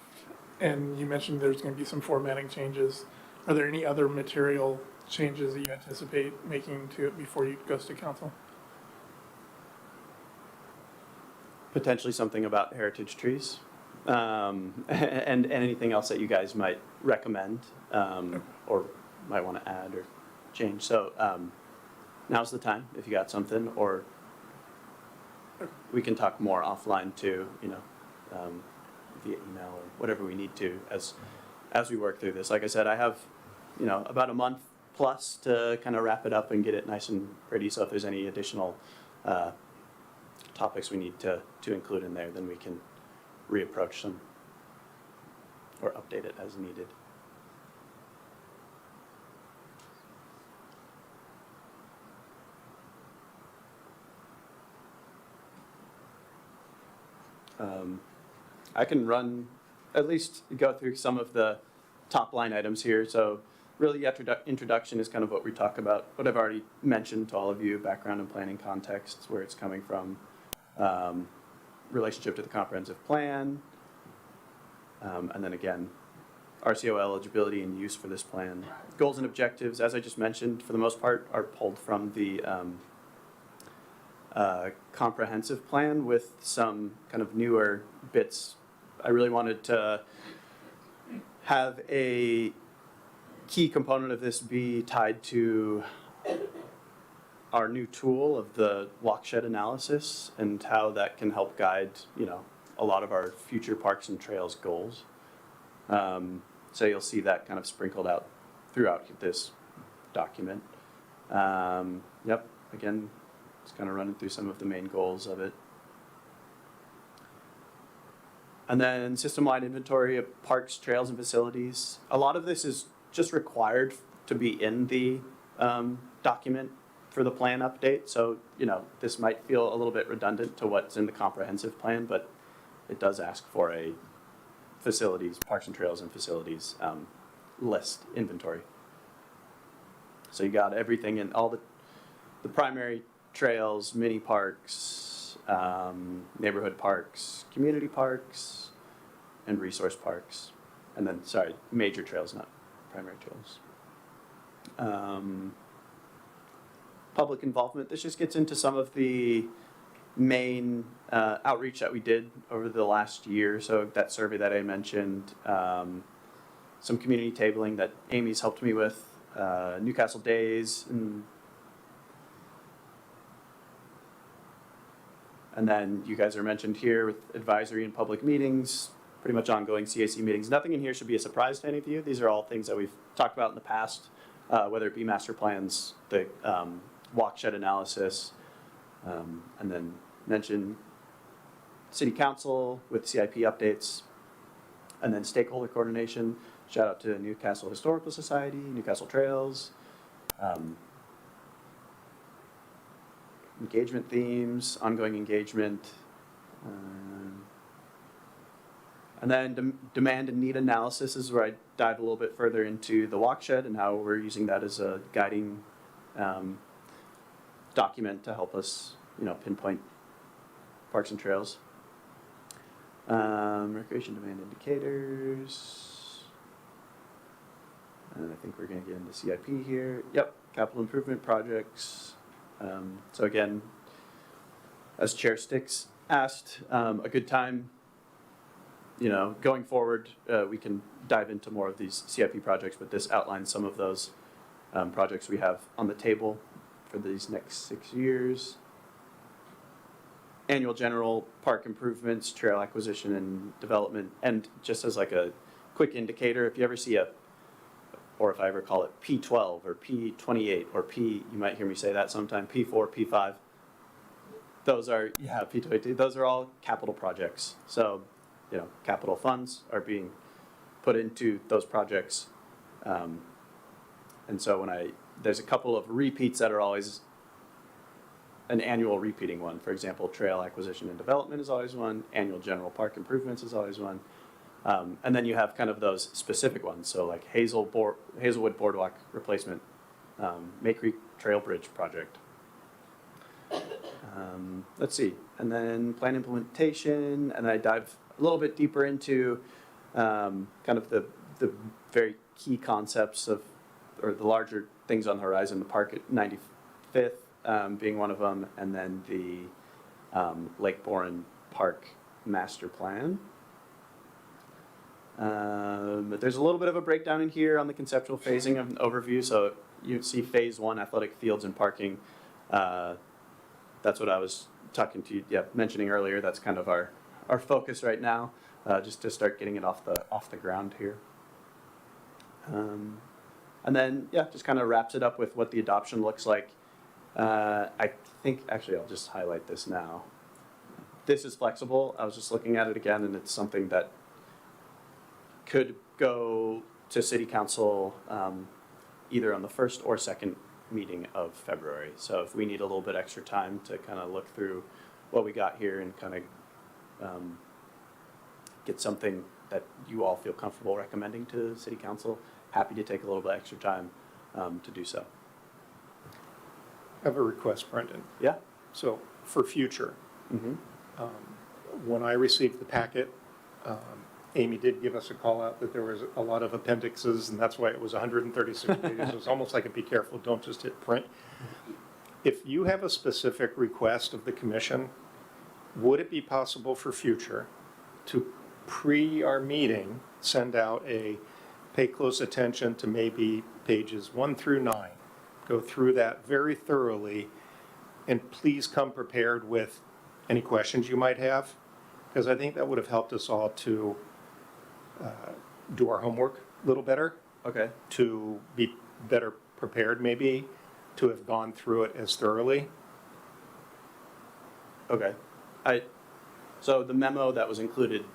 and you mentioned there's going to be some formatting changes. Are there any other material changes that you anticipate making to it before it goes to council? Potentially something about heritage trees, and anything else that you guys might recommend, or might want to add or change. So now's the time if you got something, or we can talk more offline too, via email or whatever we need to as we work through this. Like I said, I have, about a month plus to kind of wrap it up and get it nice and pretty. So if there's any additional topics we need to include in there, then we can reapproach them or update it as needed. I can at least go through some of the top line items here. So really introduction is kind of what we talk about, what I've already mentioned to all of you, background and planning contexts, where it's coming from, relationship to the comprehensive plan, and then again, RCO eligibility and use for this plan. Goals and objectives, as I just mentioned, for the most part, are pulled from the comprehensive plan with some kind of newer bits. I really wanted to have a key component of this be tied to our new tool of the walkshed analysis and how that can help guide, a lot of our future parks and trails goals. So you'll see that kind of sprinkled out throughout this document. Yep, again, just kind of running through some of the main goals of it. And then system-wide inventory of parks, trails, and facilities. A lot of this is just required to be in the document for the plan update. So, this might feel a little bit redundant to what's in the comprehensive plan, but it does ask for a facilities, parks and trails and facilities list inventory. So you got everything in all the primary trails, mini parks, neighborhood parks, community parks, and resource parks. And then, major trails, not primary trails. Public involvement. This just gets into some of the main outreach that we did over the last year. So that survey that I mentioned, some community tabling that Amy's helped me with, Newcastle Days, and then you guys are mentioned here with advisory and public meetings, pretty much ongoing CAC meetings. Nothing in here should be a surprise to any of you. These are all things that we've talked about in the past, whether it be master plans, the walkshed analysis, and then mention city council with CIP updates, and then stakeholder coordination. Shout out to Newcastle Historical Society, Newcastle Trails, engagement themes, ongoing engagement, and then demand and need analysis is where I dive a little bit further into the walkshed and how we're using that as a guiding document to help us, pinpoint parks and trails. Recreation demand indicators. And I think we're going to get into CIP here. Yep, capital improvement projects. So again, as Chair Sticks asked, a good time, going forward, we can dive into more of these CIP projects, but this outlines some of those projects we have on the table for these next 6 years. Annual general park improvements, trail acquisition and development, and just as like a quick indicator, if you ever see or if I ever call it P12 or P28 or you might hear me say that sometime, P4, P5, those are, P22, those are all capital projects. So, capital funds are being put into those projects. And so there's a couple of repeats that are always an annual repeating one. For example, trail acquisition and development is always one, annual general park improvements is always one. And then you have kind of those specific ones. So like Hazelwood Boardwalk replacement, May Creek Trail Bridge project. Let's see, and then plan implementation, and I dive a little bit deeper into kind of the very key concepts of, or the larger things on the horizon, the park at 95th being one of them, and then the Lake Boren Park Master Plan. But there's a little bit of a breakdown in here on the conceptual phasing of an overview. So you see phase 1, athletic fields and parking. That's what I was talking to you, mentioning earlier. That's kind of our focus right now, just to start getting it off the ground here. And then, just kind of wraps it up with what the adoption looks like. I think, actually, I'll just highlight this now. This is flexible. I was just looking at it again, and it's something that could go to City Council either on the first or second meeting of February. So if we need a little bit extra time to kind of look through what we got here and kind of get something that you all feel comfortable recommending to City Council, happy to take a little bit extra time to do so. I have a request, Brendan. Yeah? So for future, Mm-hmm. when I received the packet, Amy did give us a call out that there was a lot of appendixes, and that's why it was 136 pages. It was almost like a be careful, don't just hit print. If you have a specific request of the commission, would it be possible for future to pre our meeting, send out a pay close attention to maybe pages 1 through 9, go through that very thoroughly, and please come prepared with any questions you might have? Because I think that would have helped us all to do our homework a little better, Okay. to be better prepared maybe, to have gone through it as thoroughly. Okay. So the memo that was included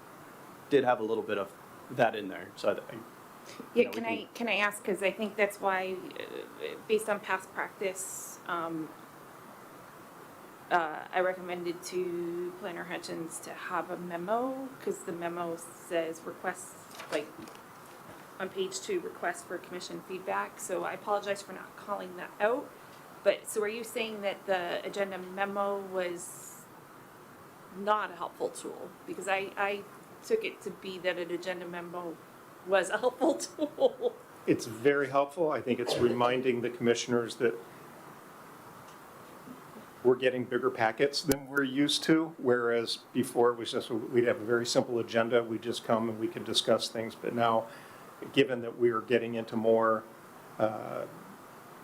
did have a little bit of that in there. So Yeah, Yeah, we can I ask, because I think that's why, based on past practice, I recommended to Planner Hutchins to have a memo, because the memo says requests, like, on page 2, request for commission feedback, so I apologize for not calling that out. But, so are you saying that the agenda memo was not a helpful tool? Because I took it to be that an agenda memo was a helpful tool. It's very helpful. I think it's reminding the commissioners that we're getting bigger packets than we're used to, whereas before it was just, we'd have a very simple agenda, we'd just come and we could discuss things. But now, given that we are getting into more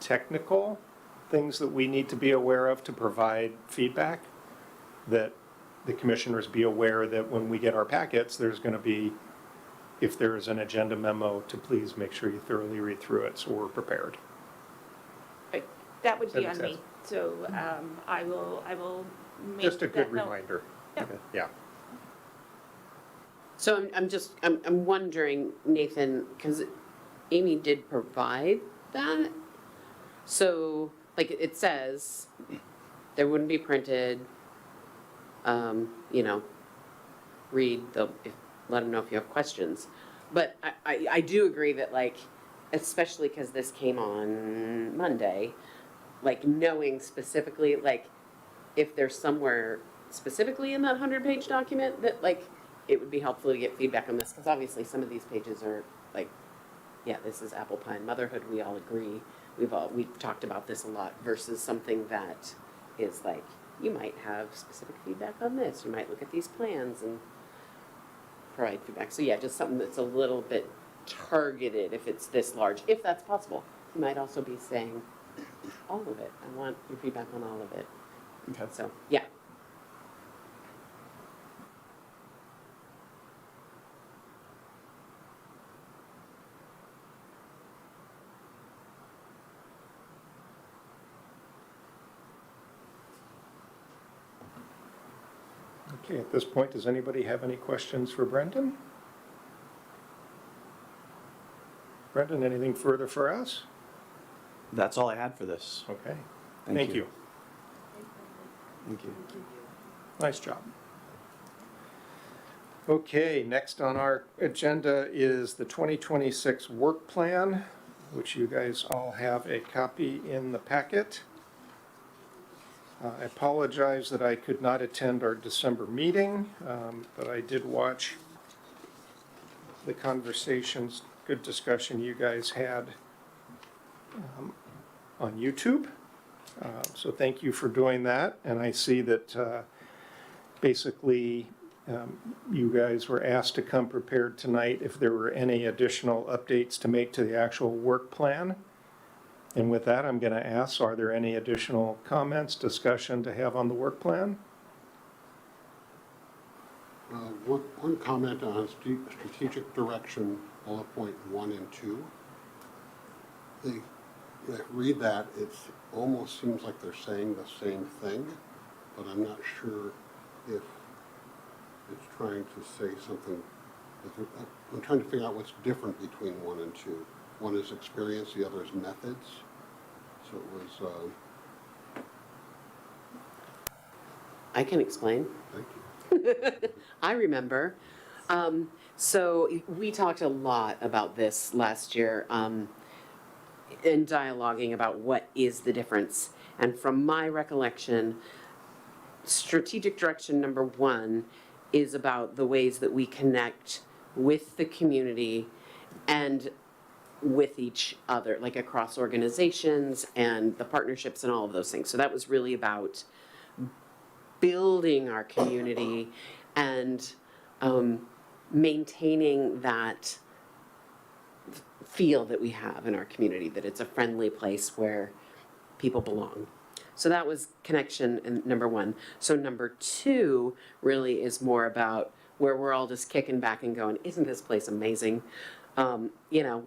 technical things that we need to be aware of to provide feedback, that the commissioners be aware that when we get our packets, there's going to be, if there is an agenda memo, to please make sure you thoroughly read through it so we're prepared. That would be That on makes me, so I will make Just a good that note. reminder. Yeah. Yeah. So I'm wondering, Nathan, because Amy did provide that. So, like it says, there wouldn't be printed, read let them know if you have questions. But I do agree that, like, especially because this came on Monday, like knowing specifically, like, if there's somewhere specifically in that 100-page document that, like, it would be helpful to get feedback on this, because obviously some of these pages are like, yeah, this is apple pie and motherhood, we all agree. We've talked about this a lot, versus something that is like, you might have specific feedback on this, you might look at these plans and provide feedback. So yeah, just something that's a little bit targeted if it's this large, if that's possible. You might also be saying, all of it, I want your feedback on all of it. Okay. So, yeah. Okay, at this point, does anybody have any questions for Brendan? Brendan, anything further for us? That's all I had for this. Okay, Thank thank you. you. Thank you. Nice job. Okay, next on our agenda is the 2026 work plan, which you guys all have a copy in the packet. I apologize that I could not attend our December meeting, but I did watch the conversations, good discussion you guys had on YouTube. So thank you for doing that. And I see that basically you guys were asked to come prepared tonight if there were any additional updates to make to the actual work plan. And with that, I'm going to ask, are there any additional comments, discussion to have on the work plan? One comment on strategic direction, bullet point 1 and 2. When I read that, it almost seems like they're saying the same thing, but I'm not sure if it's trying to say something. I'm trying to figure out what's different between 1 and 2. One is experience, the other is methods. So it was, I can explain. thank you. I remember. So we talked a lot about this last year in dialoguing about what is the difference. And from my recollection, strategic direction number 1 is about the ways that we connect with the community and with each other, like across organizations and the partnerships and all of those things. So that was really about building our community and maintaining that feel that we have in our community, that it's a friendly place where people belong. So that was connection in number 1. So number 2 really is more about where we're all just kicking back and going, isn't this place amazing?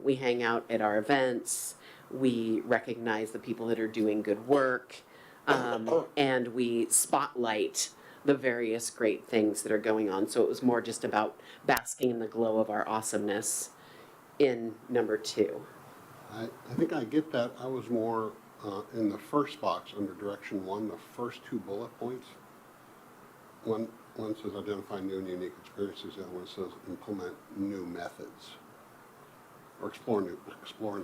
We hang out at our events, we recognize the people that are doing good work, and we spotlight the various great things that are going on. So it was more just about basking in the glow of our awesomeness in number 2. I think I get that. I was more in the first box under direction 1, the first 2 bullet points. One says identify new and unique experiences, the other one says implement new methods. Or explore and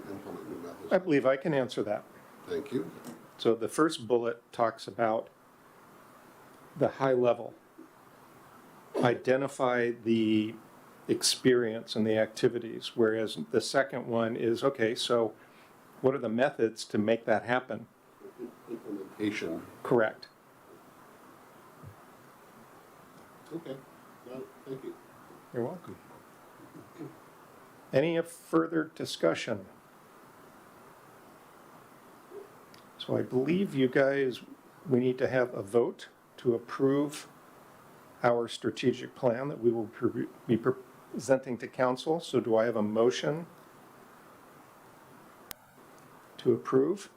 implement new methods. I believe I can answer that. Thank you. So the first bullet talks about the high level. Identify the experience and the activities, whereas the second one is, okay, so what are the methods to make that happen? Implementation. Correct. Okay. No, thank you. You're welcome. Any further discussion? So I believe you guys, we need to have a vote to approve our strategic plan that we will be presenting to council. So do I have a motion to approve?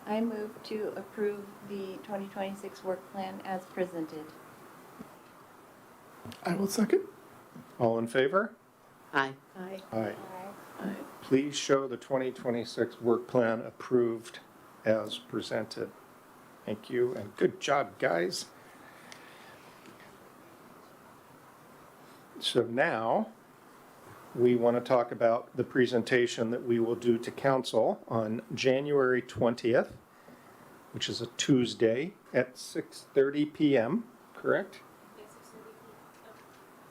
I move to approve the 2026 work plan as presented. I will second. All in favor? Aye. Aye. Aye. Please show the 2026 work plan approved as presented. Thank you, and good job, guys. So now, we want to talk about the presentation that we will do to council on January 20th, which is a Tuesday at 6:30 p.m., correct?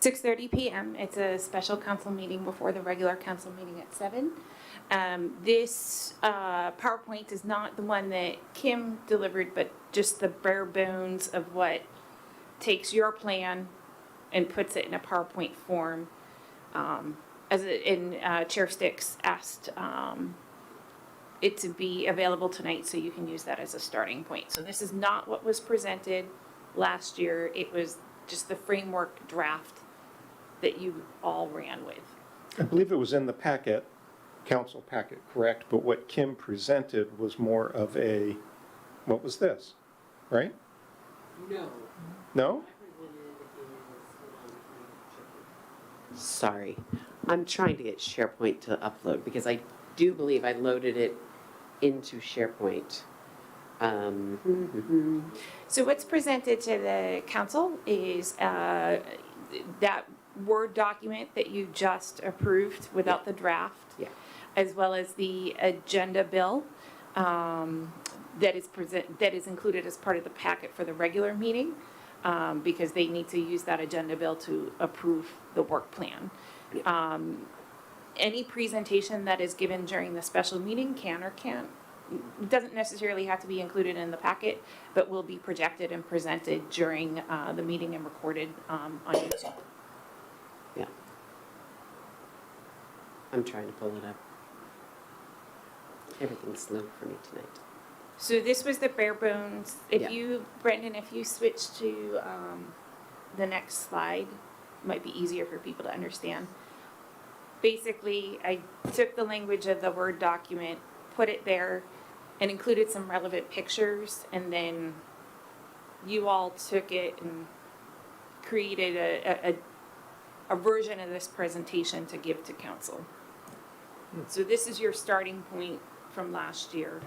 6:30 p.m. It's a special council meeting before the regular council meeting at 7. This PowerPoint is not the one that Kim delivered, but just the bare bones of what takes your plan and puts it in a PowerPoint form. Chair Sticks asked it to be available tonight so you can use that as a starting point. So this is not what was presented last year. It was just the framework draft that you all ran with. I believe it was in the packet, council packet, correct? But what Kim presented was more of a, what was this, right? No. No? Sorry. I'm trying to get SharePoint to upload because I do believe I loaded it into SharePoint. So what's presented to the council is that Word document that you just approved without the draft. Yeah. As well as the agenda bill. that is included as part of the packet for the regular meeting, because they need to use that agenda bill to approve the work plan. Any presentation that is given during the special meeting can or can't, doesn't necessarily have to be included in the packet, but will be projected and presented during the meeting and recorded on YouTube. Yeah. I'm trying to pull it up. Everything's slow for me tonight. So this was the bare bones. Yeah. If you, Brendan, if you switch to the next slide, it might be easier for people to understand. Basically, I took the language of the Word document, put it there, and included some relevant pictures, and then you all took it and created a version of this presentation to give to council. So this is your starting point from last year.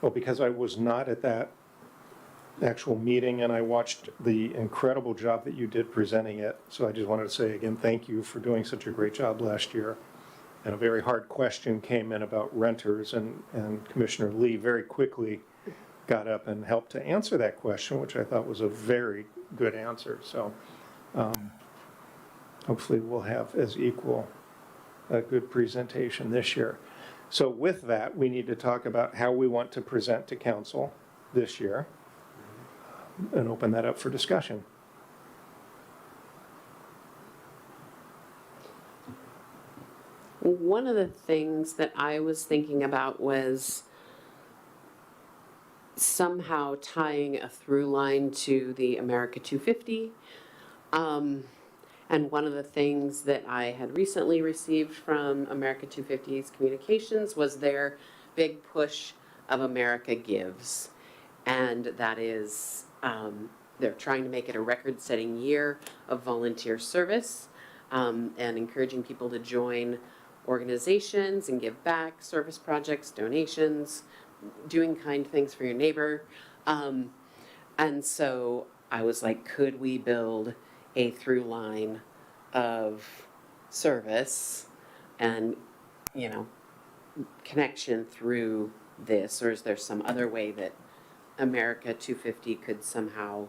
Well, because I was not at that actual meeting and I watched the incredible job that you did presenting it, so I just wanted to say again, thank you for doing such a great job last year. And a very hard question came in about renters, and Commissioner Lee very quickly got up and helped to answer that question, which I thought was a very good answer. So hopefully we'll have as equal a good presentation this year. So with that, we need to talk about how we want to present to council this year and open that up for discussion. One of the things that I was thinking about was somehow tying a through line to the America 250. And one of the things that I had recently received from America 250's communications was their big push of America Gives. And that is, they're trying to make it a record-setting year of volunteer service, and encouraging people to join organizations and give back, service projects, donations, doing kind things for your neighbor. And so I was like, could we build a through line of service and, you know, connection through this? Or is there some other way that America 250 could somehow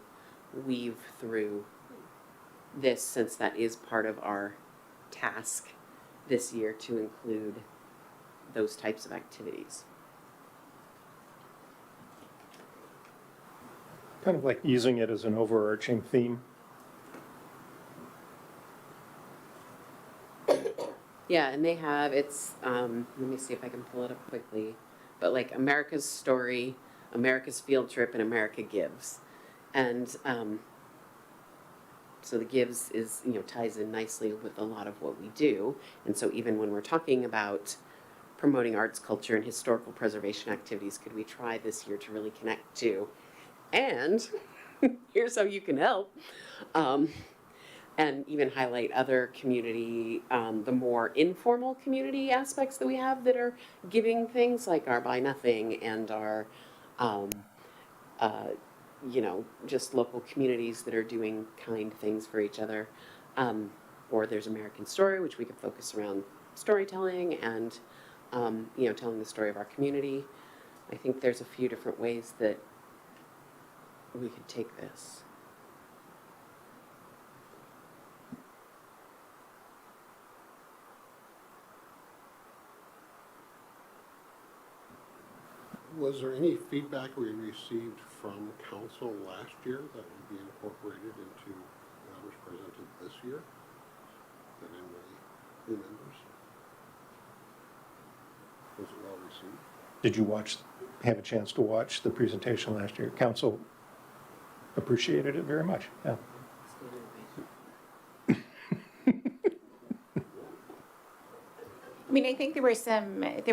weave through this, since that is part of our task this year to include those types of activities? Kind of like using it as an overarching theme. Yeah, and they have, it's, let me see if I can pull it up quickly, but like America's Story, America's Field Trip, and America Gives. And so the Gives is, you know, ties in nicely with a lot of what we do. And so even when we're talking about promoting arts, culture, and historical preservation activities, could we try this year to really connect to? And here's how you can help. And even highlight other community, the more informal community aspects that we have that are giving things, like our Buy Nothing and our, you know, just local communities that are doing kind things for each other. Or there's American Story, which we could focus around storytelling and, you know, telling the story of our community. I think there's a few different ways that we could take this. Was there any feedback we received from council last year that would be incorporated into what was presented this year? That anybody remembers? Was it well received? Did you have a chance to watch the presentation last year? Council appreciated it very much, yeah. I mean, I think there were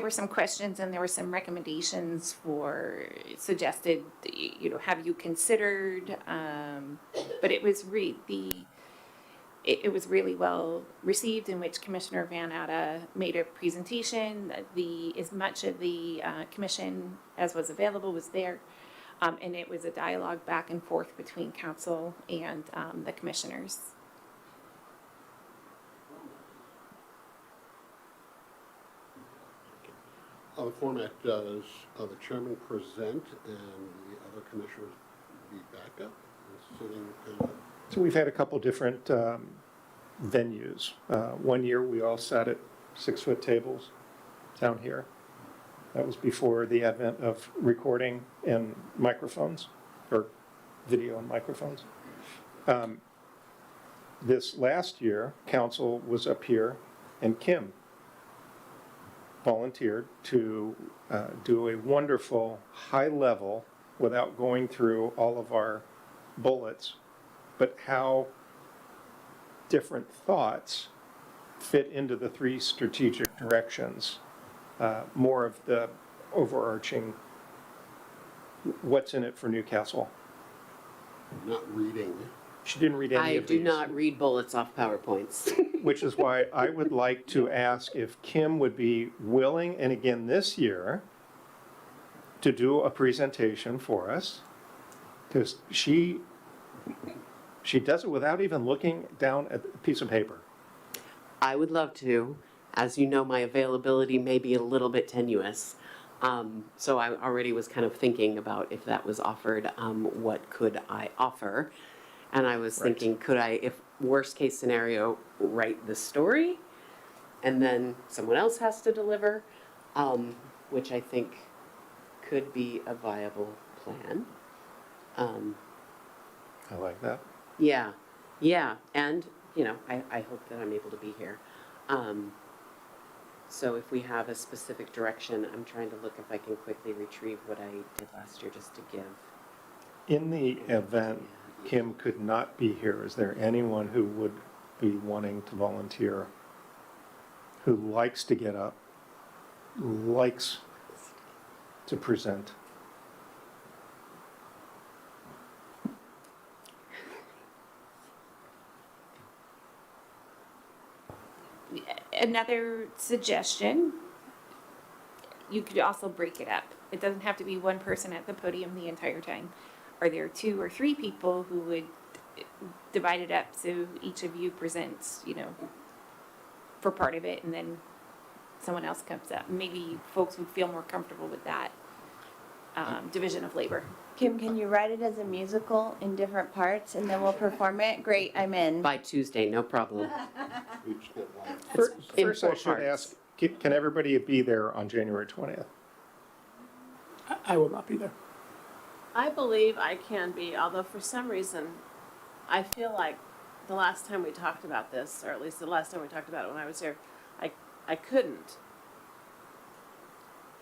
some questions and there were some recommendations for suggested, you know, have you considered, but it was it was really well received, in which Commissioner Van Atta made a presentation. As much of the commission as was available was there, and it was a dialogue back and forth between council and the commissioners. The format does the chairman present and the other commissioners be backup and sitting kind of. So we've had a couple different venues. One year, we all sat at 6-foot tables down here. That was before the advent of recording and microphones, or video and microphones. This last year, council was up here, and Kim volunteered to do a wonderful, high-level, without going through all of our bullets, but how different thoughts fit into the 3 strategic directions. More of the overarching, what's in it for Newcastle. Not reading. She didn't read any I of these. do not read bullets off PowerPoints. Which is why I would like to ask if Kim would be willing, and again this year, to do a presentation for us. Because she does it without even looking down at a piece of paper. I would love to. As you know, my availability may be a little bit tenuous. So I already was kind of thinking about if that was offered, what could I offer? And I was Right. thinking, could I, if worst case scenario, write the story and then someone else has to deliver, which I think could be a viable plan. I like that. Yeah, yeah, and, you know, I hope that I'm able to be here. So if we have a specific direction, I'm trying to look if I can quickly retrieve what I did last year just to give. In the event Kim could not be here, is there anyone who would be wanting to volunteer, who likes to get up, likes to present? Another suggestion, you could also break it up. It doesn't have to be one person at the podium the entire time. Are there 2 or 3 people who would divide it up so each of you presents, you know, for part of it, and then someone else comes up? Maybe folks would feel more comfortable with that division of labor. Kim, can you write it as a musical in different parts and then we'll perform it? Great, I'm in. By Tuesday, no problem. We just get one. in First, I 4 should parts. ask, can everybody be there on January 20th? I will not be there. I believe I can be, although for some reason, I feel like the last time we talked about this, or at least the last time we talked about it when I was here, I couldn't.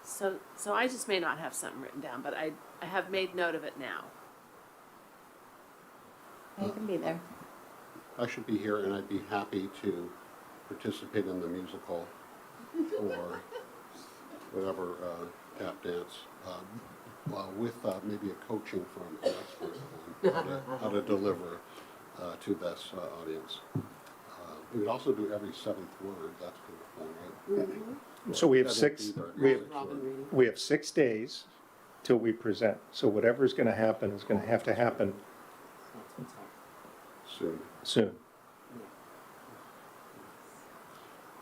So I just may not have something written down, but I have made note of it now. I can be there. I should be here, and I'd be happy to participate in the musical or whatever tap dance, with maybe a coaching from an expert on how to deliver to this audience. We would also do every 7th word. That's kind of fun, right? So we have That won't 6, be there. we have, Robin reading. we have 6 days till we present. So whatever's going to happen is going to have to happen Soon. soon.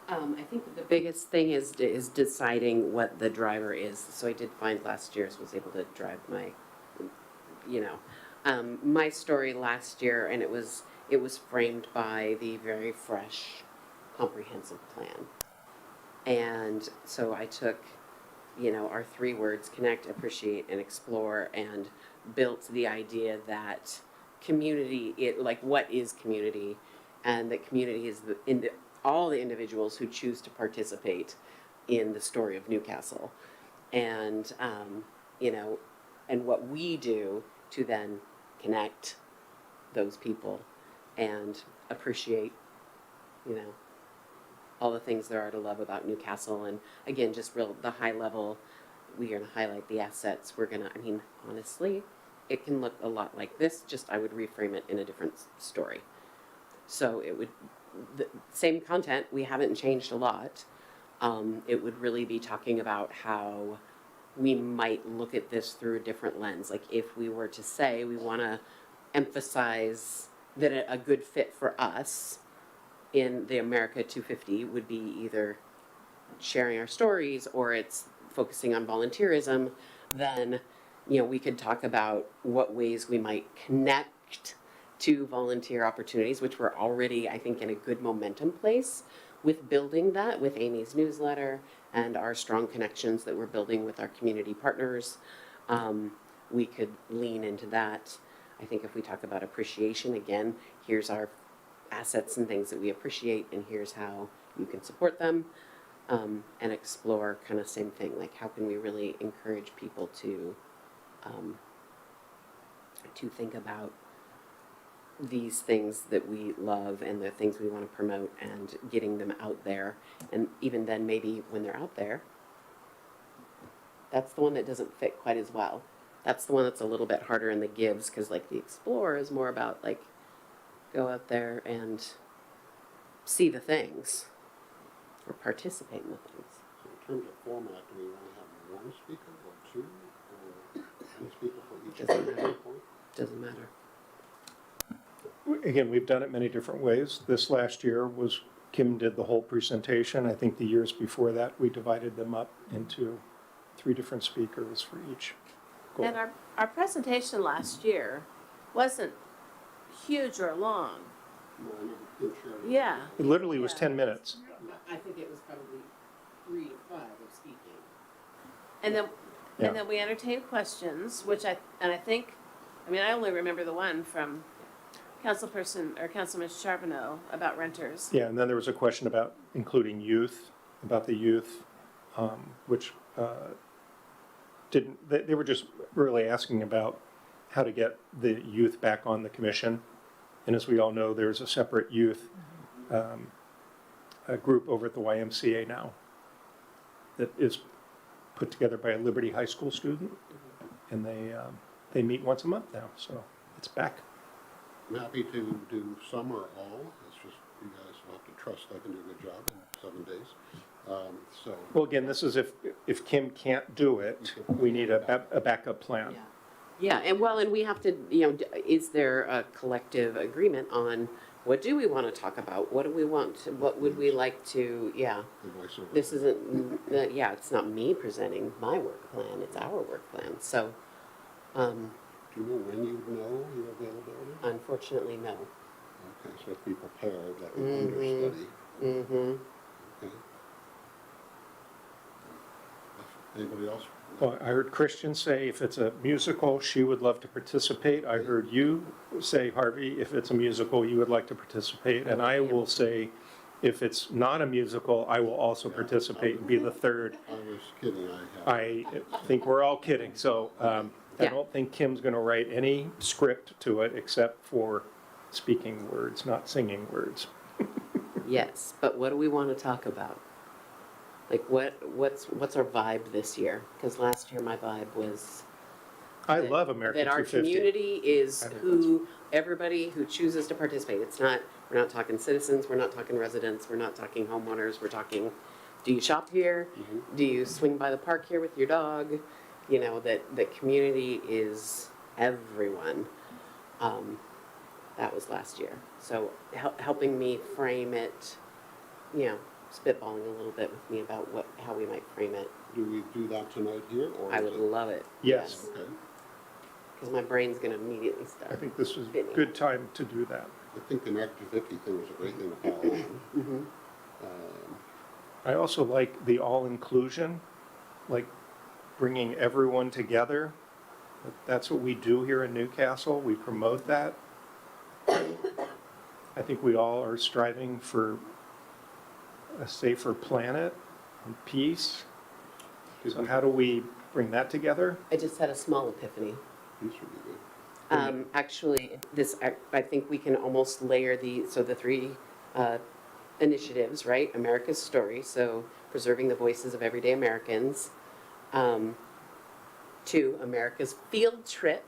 I think the biggest thing is deciding what the driver is. So I did find last year's was able to drive my, my story last year, and it was framed by the very fresh, comprehensive plan. And so I took, our 3 words, connect, appreciate, and explore, and built the idea that community, what is community, and that community is all the individuals who choose to participate in the story of Newcastle. And, and what we do to then connect those people and appreciate, all the things there are to love about Newcastle. And again, just the high level, we're going to highlight the assets. Honestly, it can look a lot like this, just I would reframe it in a different story. So it would, the same content, we haven't changed a lot. It would really be talking about how we might look at this through a different lens. Like if we were to say we want to emphasize that a good fit for us in the America 250 would be either sharing our stories, or it's focusing on volunteerism, then, you know, we could talk about what ways we might connect to volunteer opportunities, which we're already, I think, in a good momentum place with building that with Amy's newsletter and our strong connections that we're building with our community partners. We could lean into that. I think if we talk about appreciation, again, here's our assets and things that we appreciate, and here's how you can support them. And explore kind of same thing, like how can we really encourage people to think about these things that we love and the things we want to promote and getting them out there. And even then, maybe when they're out there, that's the one that doesn't fit quite as well. That's the one that's a little bit harder in the gives, because like the Explore is more about like go out there and see the things or participate in the things. So in terms of format, do we want to have one speaker or two, or one speaker for each? Doesn't matter. Doesn't matter. Again, we've done it many different ways. This last year was, Kim did the whole presentation. I think the years before that, we divided them up into 3 different speakers for each goal. And our presentation last year wasn't huge or long. No, I never did share it. Yeah. It literally was 10 minutes. I think it was probably 3 to 5 of speaking. And then, Yeah. and then we entertained questions, which I think, I mean, I only remember the one from Councilman Charbonneau about renters. Yeah, and then there was a question about including youth, about the youth, which they were just really asking about how to get the youth back on the commission. And as we all know, there's a separate youth a group over at the YMCA now that is put together by a Liberty High School student, and they meet once a month now, so it's back. I'm happy to do some or all. It's just you guys will have to trust I can do a good job in 7 days. So Well, again, this is if Kim can't do it, we need a backup plan. Yeah, and we have to, you know, is there a collective agreement on what do we want to talk about? What do we want to, what would we like to, yeah. the voiceover. This isn't, it's not me presenting my work plan, it's our work plan. So, Do you know when you know your availability? unfortunately, no. Okay, so be prepared, like an understudy. Mm-hmm. Okay. Anybody else? Well, I heard Christian say if it's a musical, she would love to participate. I heard you say, Harvey, if it's a musical, you would like to participate. And I will say, if it's not a musical, I will also participate and be the third. I was kidding, I think we're all kidding. So I Yeah. don't think Kim's going to write any script to it except for speaking words, not singing words. Yes, but what do we want to talk about? Like what's our vibe this year? Because last year my vibe was I that- love America that our 250. community is I think who, everybody who chooses to participate. We're not talking citizens, we're not talking residents, we're not talking homeowners, we're talking, do you shop here? Do you swing by the park here with your dog? You know, that the community is everyone. That was last year. So helping me frame it, you know, spitballing a little bit with me about how we might frame it. Do we do that tonight here, or? I is would it- love it. Yes. Okay, Because my brain's gonna immediately start. I think this is a good time to do that. I think the America 250 thing was a great thing to follow on. Mhm. I also like the all-inclusion, like bringing everyone together. That's what we do here in Newcastle. We promote that. I think we all are striving for a safer planet and peace. So how do we bring that together? I just had a small epiphany. These would be good. Actually, I think we can almost layer the 3 initiatives, right? America's Story, so preserving the voices of everyday Americans. 2, America's Field Trip,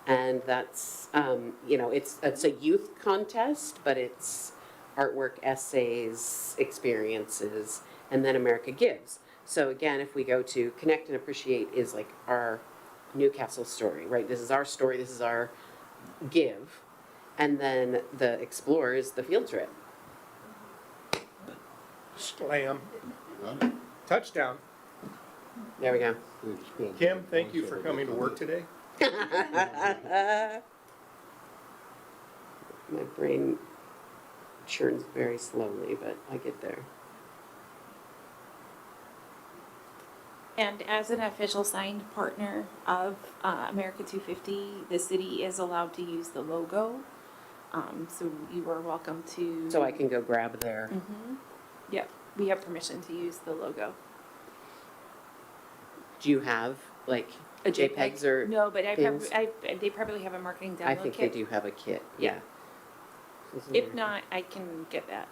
and that's, it's a youth contest, but it's artwork, essays, experiences, and then America Gives. So again, if we go to Connect and Appreciate is like our Newcastle story, right? This is our story, this is our give. And then the Explore is the field trip. Slam. Got it. Touchdown. There we go. They just build Kim, the thank you for voiceover coming to bit on work it. today. My brain churns very slowly, but I get there. And as an official signed partner of America 250, the city is allowed to use the logo. So you are welcome to. So I can go grab their. Yep, we have permission to use the logo. Do you have like JPEGs or? No, but things? they probably have a marketing I download think kit. they do have a kit. Yeah. Yeah. This is If weird. not, I can get that.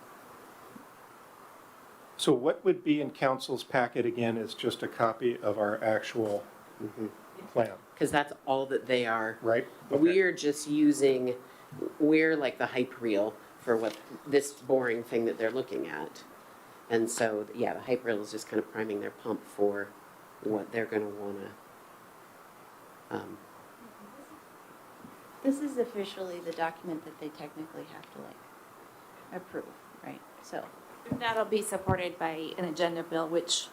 So what would be in council's packet again is just a copy of our actual plan, Because that's all that they are. right? Okay. We're just using, we're like the hype reel for what this boring thing that they're looking at. And so, yeah, the hype reel is just kind of priming their pump for what they're gonna wanna. This is officially the document that they technically have to like approve, right? So, That'll be supported by an agenda bill, which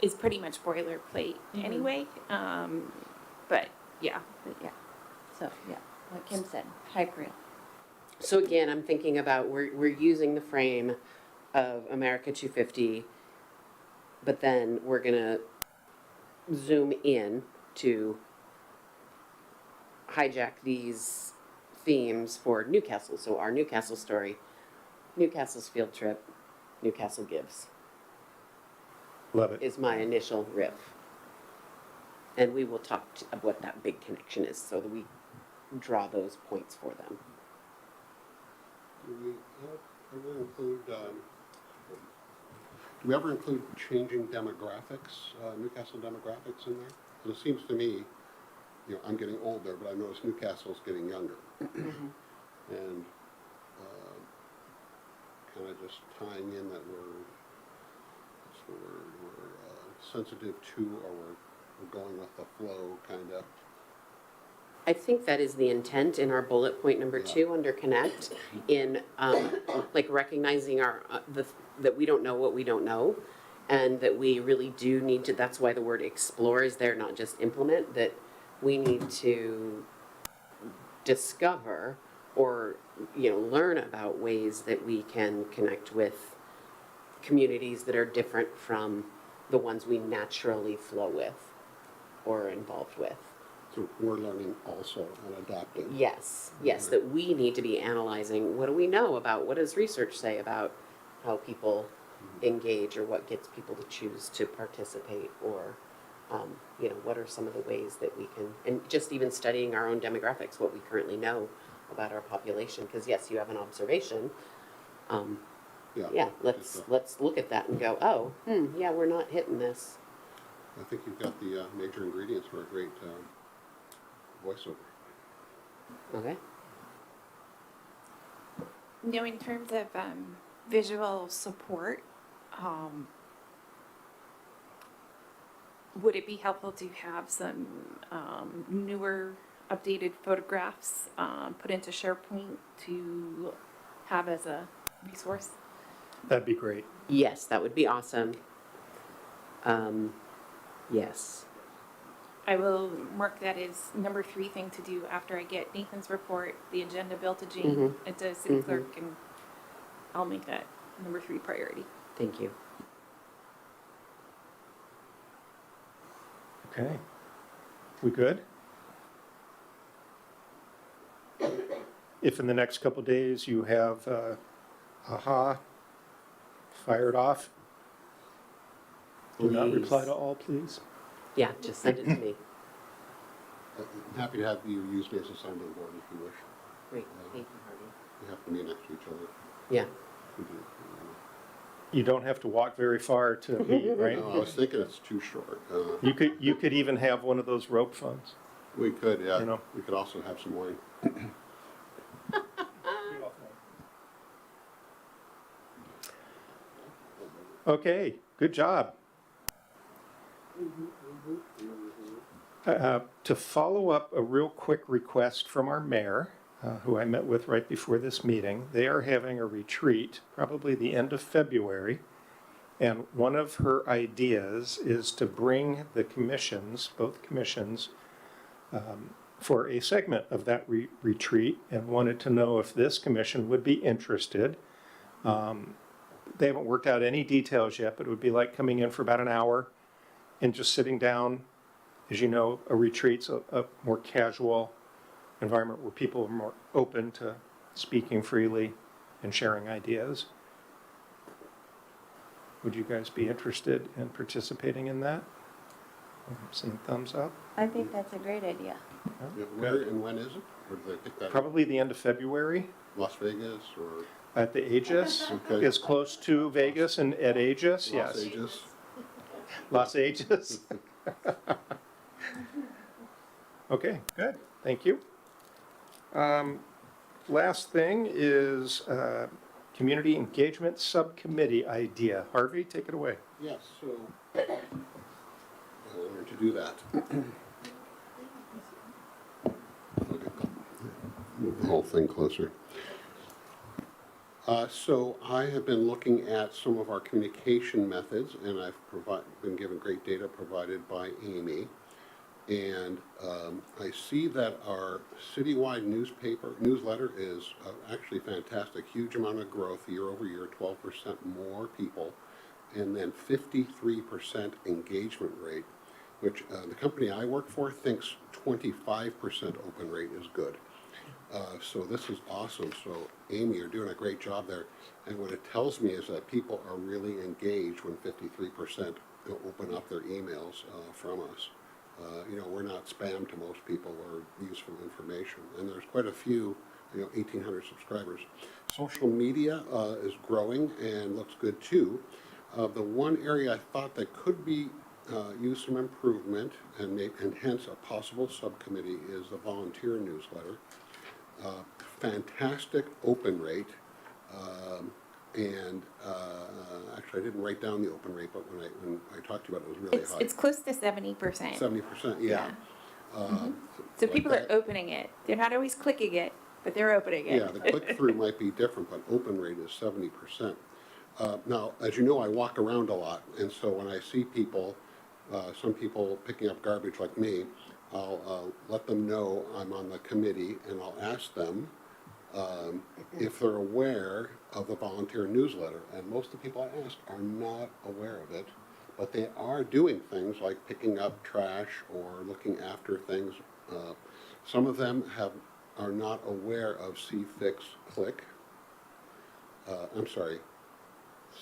is pretty much boilerplate anyway. But yeah, so, yeah, like Kim said, hype reel. So again, I'm thinking about, we're using the frame of America 250, but then we're gonna zoom in to hijack these themes for Newcastle. So our Newcastle story, Newcastle's field trip, Newcastle Gives Love it. is my initial riff. And we will talk of what that big connection is so that we draw those points for them. Do we ever include, do we ever include changing demographics, Newcastle demographics in there? Because it seems to me, you know, I'm getting older, but I notice Newcastle's getting younger. And kind of just tying in that what's the word, we're sensitive to, or we're going with the flow, kind of. I think that is the intent in our bullet point number 2 under connect, in like recognizing our that we don't know what we don't know, and that we really do need to. That's why the word explore is there, not just implement. That we need to discover or learn about ways that we can connect with communities that are different from the ones we naturally flow with or are involved with. So we're learning also and adapting. Yes, that we need to be analyzing, what do we know about, what does research say about how people engage, or what gets people to choose to participate, or, what are some of the ways that we can, and just even studying our own demographics, what we currently know about our population, because yes, you have an observation. Let's look at that and go, oh, yeah, we're not hitting this. I think you've got the major ingredients for a great voiceover. Okay. in terms of visual support, would it be helpful to have some newer, updated photographs put into SharePoint to have as a resource? That'd be great. Yes, that would be awesome. Yes. I will mark that as number 3 thing to do after I get Nathan's report, the agenda bill to Jane, and to city clerk, and I'll make that number 3 priority. Thank you. Okay. We good? If in the next couple days you have AHA fired off, do not reply to all, please. Yeah, just send it to me. I'm happy to have you use me as a sounding board if you wish. Great, thank you, Harvey. We have to be next to each other. Yeah. We do. You don't have to walk very far to meet, right? No, I was thinking it's too short. You could even have one of those rope phones. We could, yeah. You know. We could also have some wine. Okay, good job. To follow up a real quick request from our mayor, who I met with right before this meeting, they are having a retreat, probably the end of February, And one of her ideas is to bring the commissions, both commissions, for a segment of that retreat, and wanted to know if this commission would be interested. They haven't worked out any details yet, but it would be like coming in for about an hour and just sitting down. As you know, a retreat's a more casual environment where people are more open to speaking freely and sharing ideas. Would you guys be interested in participating in that? I'm seeing thumbs up. I think that's a great idea. Yeah, where and when is it? Or do they pick that? Probably the end of February Las Vegas or at the Aegis. Okay. Is close to Vegas and at Aegis, Los yes. Angeles? Los Aegis. Okay, good, thank you. Last thing is Community Engagement Subcommittee idea. Harvey, take it away. Yes, so I'll learn to do that. Move the whole thing closer. So I have been looking at some of our communication methods, and I've been given great data provided by Amy. And I see that our citywide newsletter is actually fantastic. Huge amount of growth year over year, 12% more people, and then 53% engagement rate, which the company I work for thinks 25% open rate is good. So this is awesome. So Amy, you're doing a great job there. And what it tells me is that people are really engaged when 53% open up their emails from us. We're not spam to most people or useful information. And there's quite a few, 1,800 subscribers. Social media is growing and looks good too. The one area I thought that could be use some improvement and hence a possible subcommittee is the volunteer newsletter. Fantastic open rate. Actually, I didn't write down the open rate, but when I talked to you about it, it was really high. It's close to 70%. 70%, yeah. So like people that. are opening it. They're not always clicking it, but they're opening it. Yeah, the click-through might be different, but open rate is 70%. Now, as you know, I walk around a lot, and so when I see people, some people picking up garbage like me, I'll let them know I'm on the committee, and I'll ask them if they're aware of the volunteer newsletter. And most of the people I ask are not aware of it, but they are doing things like picking up trash or looking after things. Some of them are not aware of C-Fix Click.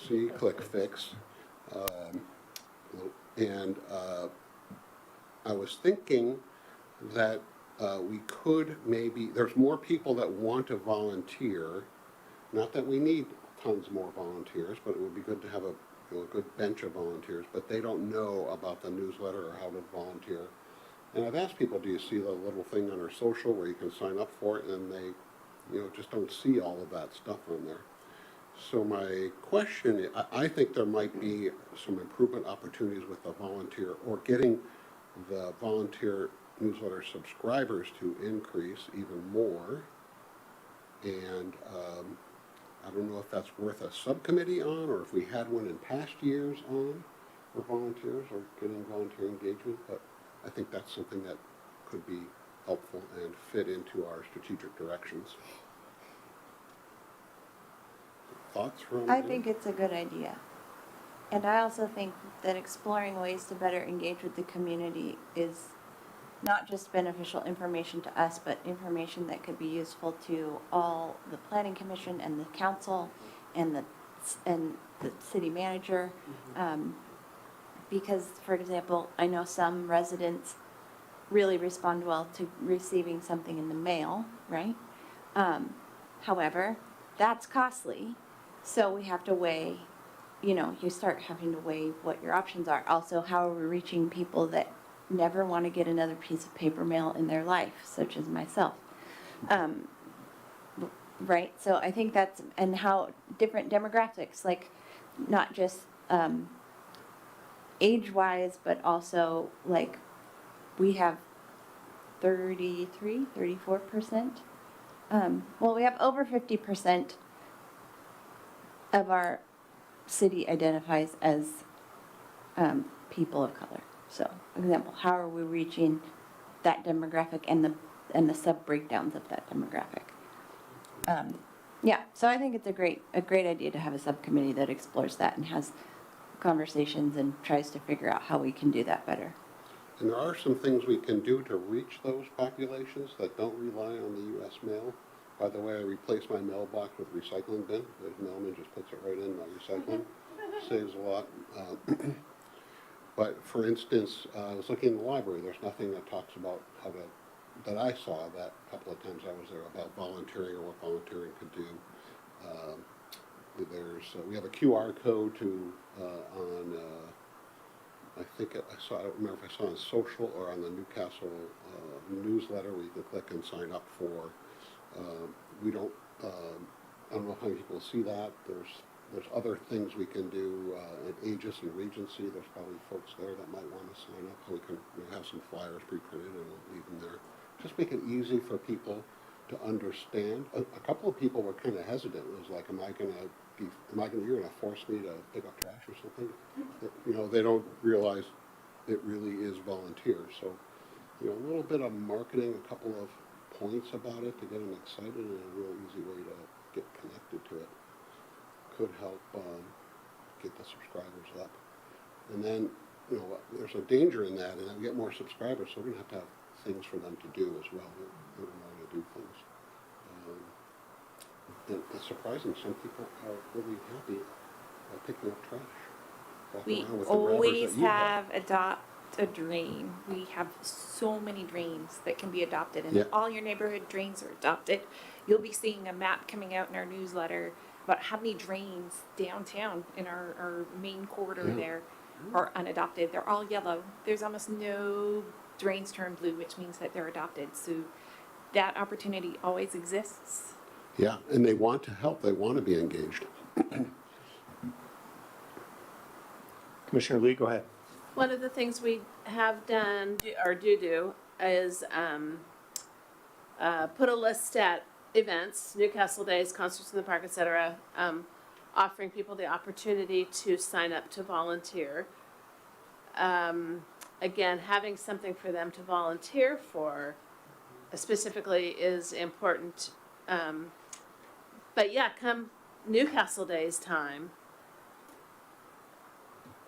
C-Click Fix. I was thinking that we could maybe, there's more people that want to volunteer. Not that we need tons more volunteers, but it would be good to have a good bench of volunteers, but they don't know about the newsletter or how to volunteer. And I've asked people, do you see the little thing on our social where you can sign up for it? And they, just don't see all of that stuff on there. So my question, I think there might be some improvement opportunities with the volunteer or getting the volunteer newsletter subscribers to increase even more. And I don't know if that's worth a subcommittee on or if we had one in past years on for volunteers or getting volunteer engagement, but I think that's something that could be helpful and fit into our strategic directions. Thoughts from I you? think it's a good idea. And I also think that exploring ways to better engage with the community is not just beneficial information to us, but information that could be useful to all the planning commission and the council and the city manager. Because, for example, I know some residents really respond well to receiving something in the mail, right? However, that's costly, so we have to weigh, you start having to weigh what your options are. Also, how are we reaching people that never want to get another piece of paper mail in their life, such as myself? Right, so I think that's, and how different demographics, like not just age-wise, but also like we have 34%. Well, we have over 50% of our city identifies as people of color. So, example, how are we reaching that demographic and the sub breakdowns of that demographic? Yeah, so I think it's a great idea to have a subcommittee that explores that and has conversations and tries to figure out how we can do that better. And there are some things we can do to reach those populations that don't rely on the US mail. By the way, I replaced my mailbox with recycling bin. The mailman just puts it right in my recycling. Saves a lot. But for instance, I was looking in the library. There's nothing that talks about how to, that I saw that couple of times I was there, about volunteering or what volunteering could do. We have a QR code to on. I think I saw. I don't remember if I saw on social or on the Newcastle newsletter where you can click and sign up for. We don't. I don't know how many people see that. There's other things we can do at Aegis and Regency. There's probably folks there that might want to sign up. We can have some flyers pre-printed and we'll leave them there. Just make it easy for people to understand. A couple of people were kind of hesitant. It was like, you're going to force me to pick up trash or something? You know, they don't realize it really is volunteer. So, you know, a little bit of marketing, a couple of points about it to get them excited, and a real easy way to get connected to it could help get the subscribers up. And then, you know, there's a danger in that, and we get more subscribers, so we're going to have things for them to do as well. They want to do things. And it's surprising, some people are really happy picking up trash. Walking We around with the wrappers always that you have adopt a drain. We have so many drains that can be adopted, and Yeah. all your neighborhood drains are adopted. You'll be seeing a map coming out in our newsletter about how many drains downtown in our main corridor Yeah. there are unadopted. They're all yellow. There's almost no drains turned blue, which means that they're adopted. So that opportunity always exists. Yeah, and they want to help. They want to be engaged. Commissioner Lee, go ahead. One of the things we have done, or do, is put a list at events, Newcastle Days, concerts in the park, etc., offering people the opportunity to sign up to volunteer. Again, having something for them to volunteer for specifically is important. But yeah, come Newcastle Days time,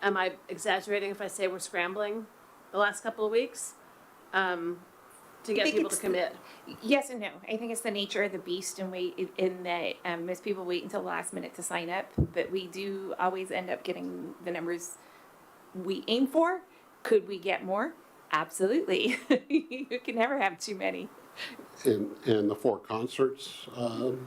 am I exaggerating if I say we're scrambling the last couple of weeks to get think people to it's- commit? Yes and no. I think it's the nature of the beast, and in that most people wait until the last minute to sign up, but we do always end up getting the numbers we aim for. Could we get more? Absolutely. You can never have too many. And the 4 concerts, you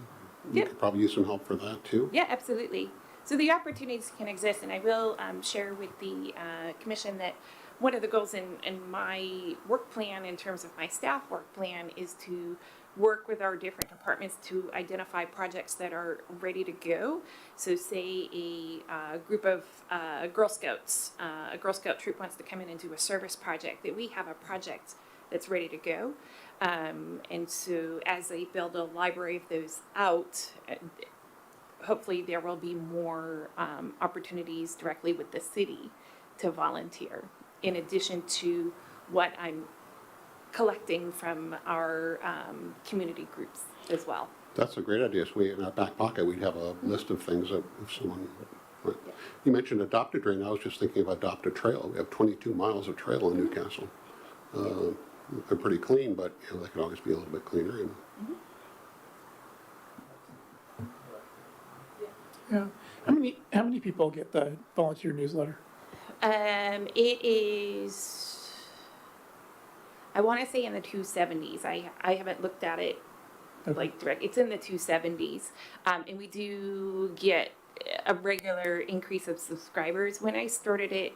Yep. could probably use some help for that too. Yeah, absolutely. So the opportunities can exist, and I will share with the commission that one of the goals in my work plan, in terms of my staff work plan, is to work with our different departments to identify projects that are ready to go. So say a group of Girl Scouts, a Girl Scout troop wants to come in and do a service project, that we have a project that's ready to go. And so as they build a library of those out, hopefully there will be more opportunities directly with the city to volunteer, in addition to what I'm collecting from our community groups as well. That's a great idea. So in our back pocket, we'd have a list of things that if someone, right. You mentioned Adopt a Drain. I was just thinking of Adopt a Trail. We have 22 miles of trail in Newcastle. They're pretty clean, but you know, they could always be a little bit cleaner. And Yeah. How many people get the volunteer newsletter? It is, I want to say in the 270s. I haven't looked at it Okay. like direct. It's in the 270s. And we do get a regular increase of subscribers. When I started it,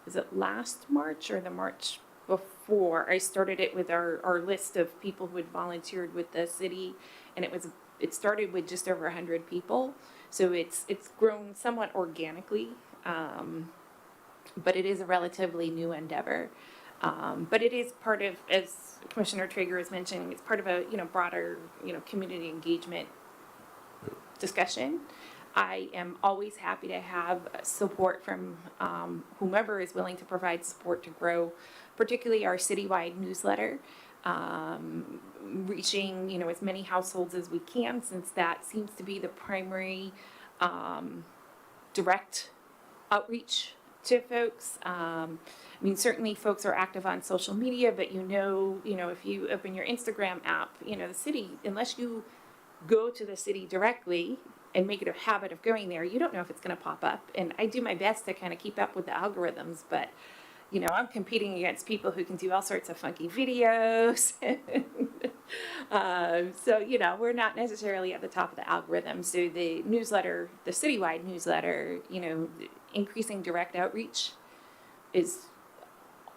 was it last March or the March before? I started it with our list of people who had volunteered with the city, and it started with just over 100 people. So it's grown somewhat organically. But it is a relatively new endeavor. But it is part of, as Commissioner Traeger is mentioning, it's part of a broader community engagement discussion. I am always happy to have support from whomever is willing to provide support to grow, particularly our citywide newsletter, reaching, you know, as many households as we can, since that seems to be the primary direct outreach to folks. I mean, certainly folks are active on social media, but you know, if you open your Instagram app, you know, the city, unless you go to the city directly and make it a habit of going there, you don't know if it's going to pop up. And I do my best to kind of keep up with the algorithms, but you know, I'm competing against people who can do all sorts of funky videos. So, you know, we're not necessarily at the top of the algorithm. So the newsletter, the citywide newsletter, you know, increasing direct outreach is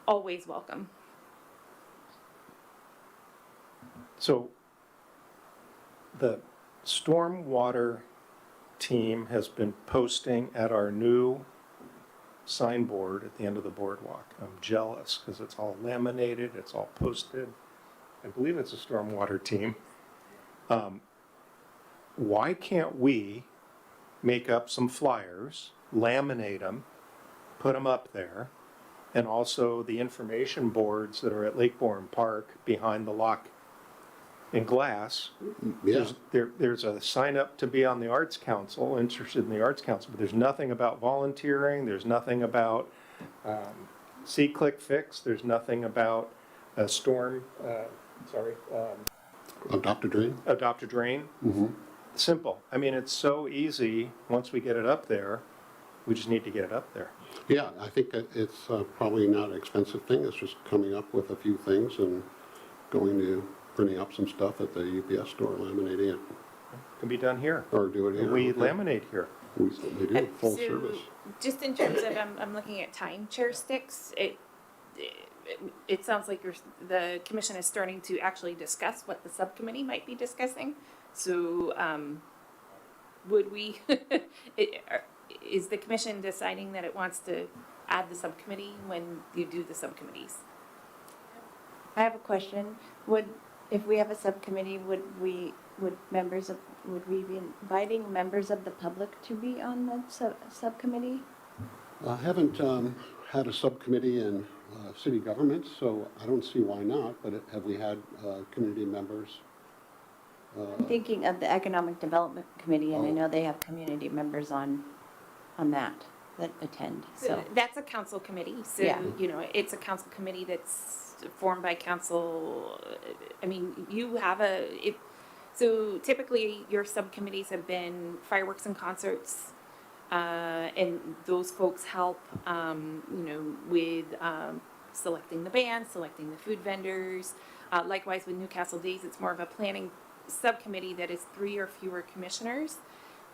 always welcome. So the stormwater team has been posting at our new signboard at the end of the boardwalk. I'm jealous because it's all laminated, it's all posted. I believe it's a stormwater team. Why can't we make up some flyers, laminate them, put them up there, and also the information boards that are at Lake Bourne Park behind the lock in glass? Yeah, There's a sign up to be on the Arts Council, interested in the Arts Council, but there's nothing about volunteering, there's nothing about See Click Fix, there's nothing about Adopt a Drain. Adopt a Drain. Simple. I mean, it's so easy, once we get it up there, we just need to get it up there. Yeah, I think that it's probably not an expensive thing. It's just coming up with a few things and going to printing up some stuff at the UPS store, laminating it, Can be done here. or do it here. We Okay. laminate here. We do, full So, service. just in terms of, I'm looking at time chair sticks, it sounds like the commission is starting to actually discuss what the subcommittee might be discussing. So, would we, is the commission deciding that it wants to add the subcommittee when you do the subcommittees? I have a question. If we have a subcommittee, would we be inviting members of the public to be on the subcommittee? I haven't had a subcommittee in city government, so I don't see why not, but have we had community members? I'm thinking of the Economic Development Committee, and I Oh. know they have community members on that attend, so. That's a council committee, so, Yeah. you know, it's a council committee that's formed by council. I mean, you have so typically your subcommittees have been fireworks and concerts, and those folks help, you know, with selecting the band, selecting the food vendors. Likewise with Newcastle Days, it's more of a planning subcommittee that is 3 or fewer commissioners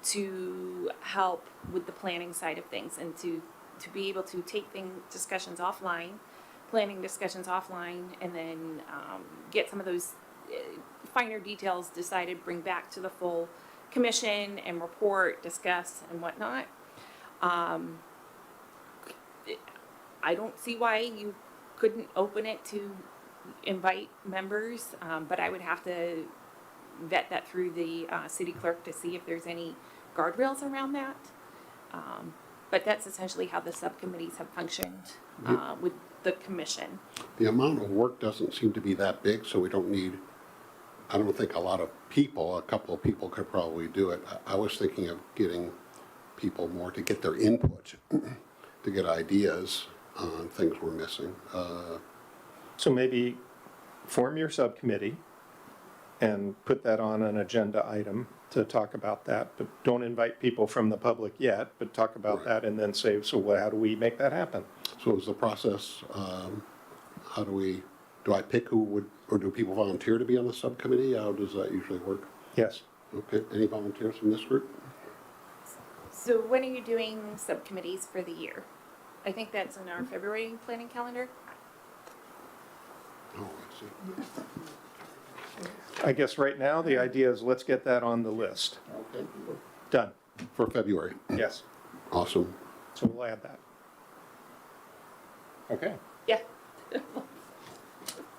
to help with the planning side of things and to be able to take discussions offline, planning discussions offline, and then get some of those finer details decided, bring back to the full commission and report, discuss, and whatnot. I don't see why you couldn't open it to invite members, but I would have to vet that through the city clerk to see if there's any guardrails around that. But that's essentially how the subcommittees have functioned with the commission. The amount of work doesn't seem to be that big, so we don't need, I don't think a lot of people, a couple of people could probably do it. I was thinking of getting people more to get their input, to get ideas on things we're missing. So maybe form your subcommittee and put that on an agenda item to talk about that, but don't invite people from the public yet, but talk about Right. that and then say, so how do we make that happen? So is the process, how do I pick who would, or do people volunteer to be on the subcommittee? How does that usually work? Yes. Okay, any volunteers from this group? So when are you doing subcommittees for the year? I think that's in our February planning calendar. Oh, I see. I guess right now, the idea is let's get that on the list. Okay, Done. for February. Yes. Awesome. So we'll add that. Okay. Yeah.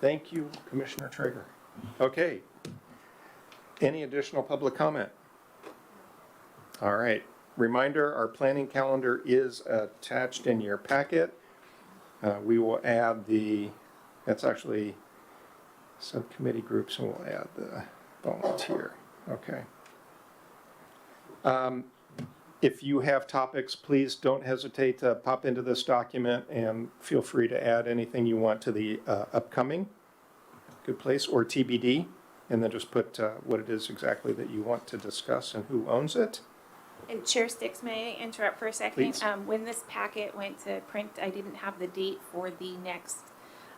Thank you, Commissioner Traeger. Okay. Any additional public comment? All right. Reminder, our planning calendar is attached in your packet. We will add that's actually subcommittee groups, and we'll add the volunteer. Okay. If you have topics, please don't hesitate to pop into this document and feel free to add anything you want to the upcoming good place or TBD, and then just put what it is exactly that you want to discuss and who owns it. And Chair Sticks, may I interrupt for a second? Please. When this packet went to print, I didn't have the date for the next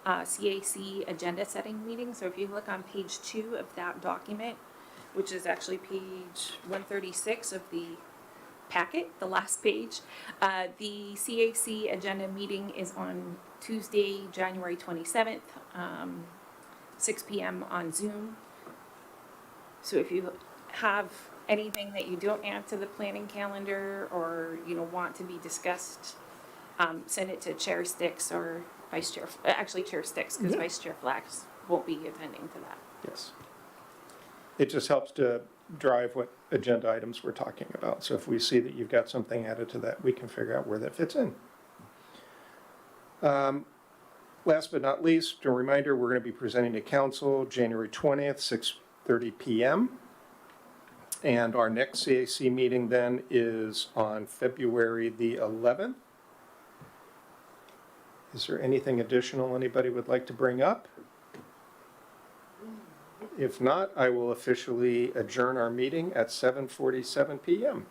CAC agenda setting meeting. So if you look on page 2 of that document, which is actually page 136 of the packet, the last page, the CAC agenda meeting is on Tuesday, January 27th, 6 p.m. on Zoom. So if you have anything that you don't add to the planning calendar or, want to be discussed, send it to Chair Sticks or Vice Chair, actually Chair Sticks, because Vice Chair Flax won't be attending to that. Yes. It just helps to drive what agenda items we're talking about. So if we see that you've got something added to that, we can figure out where that fits in. Last but not least, a reminder, we're going to be presenting to council January 20th, 6:30 p.m. And our next CAC meeting then is on February the 11th. Is there anything additional anybody would like to bring up? If not, I will officially adjourn our meeting at 7:47 p.m.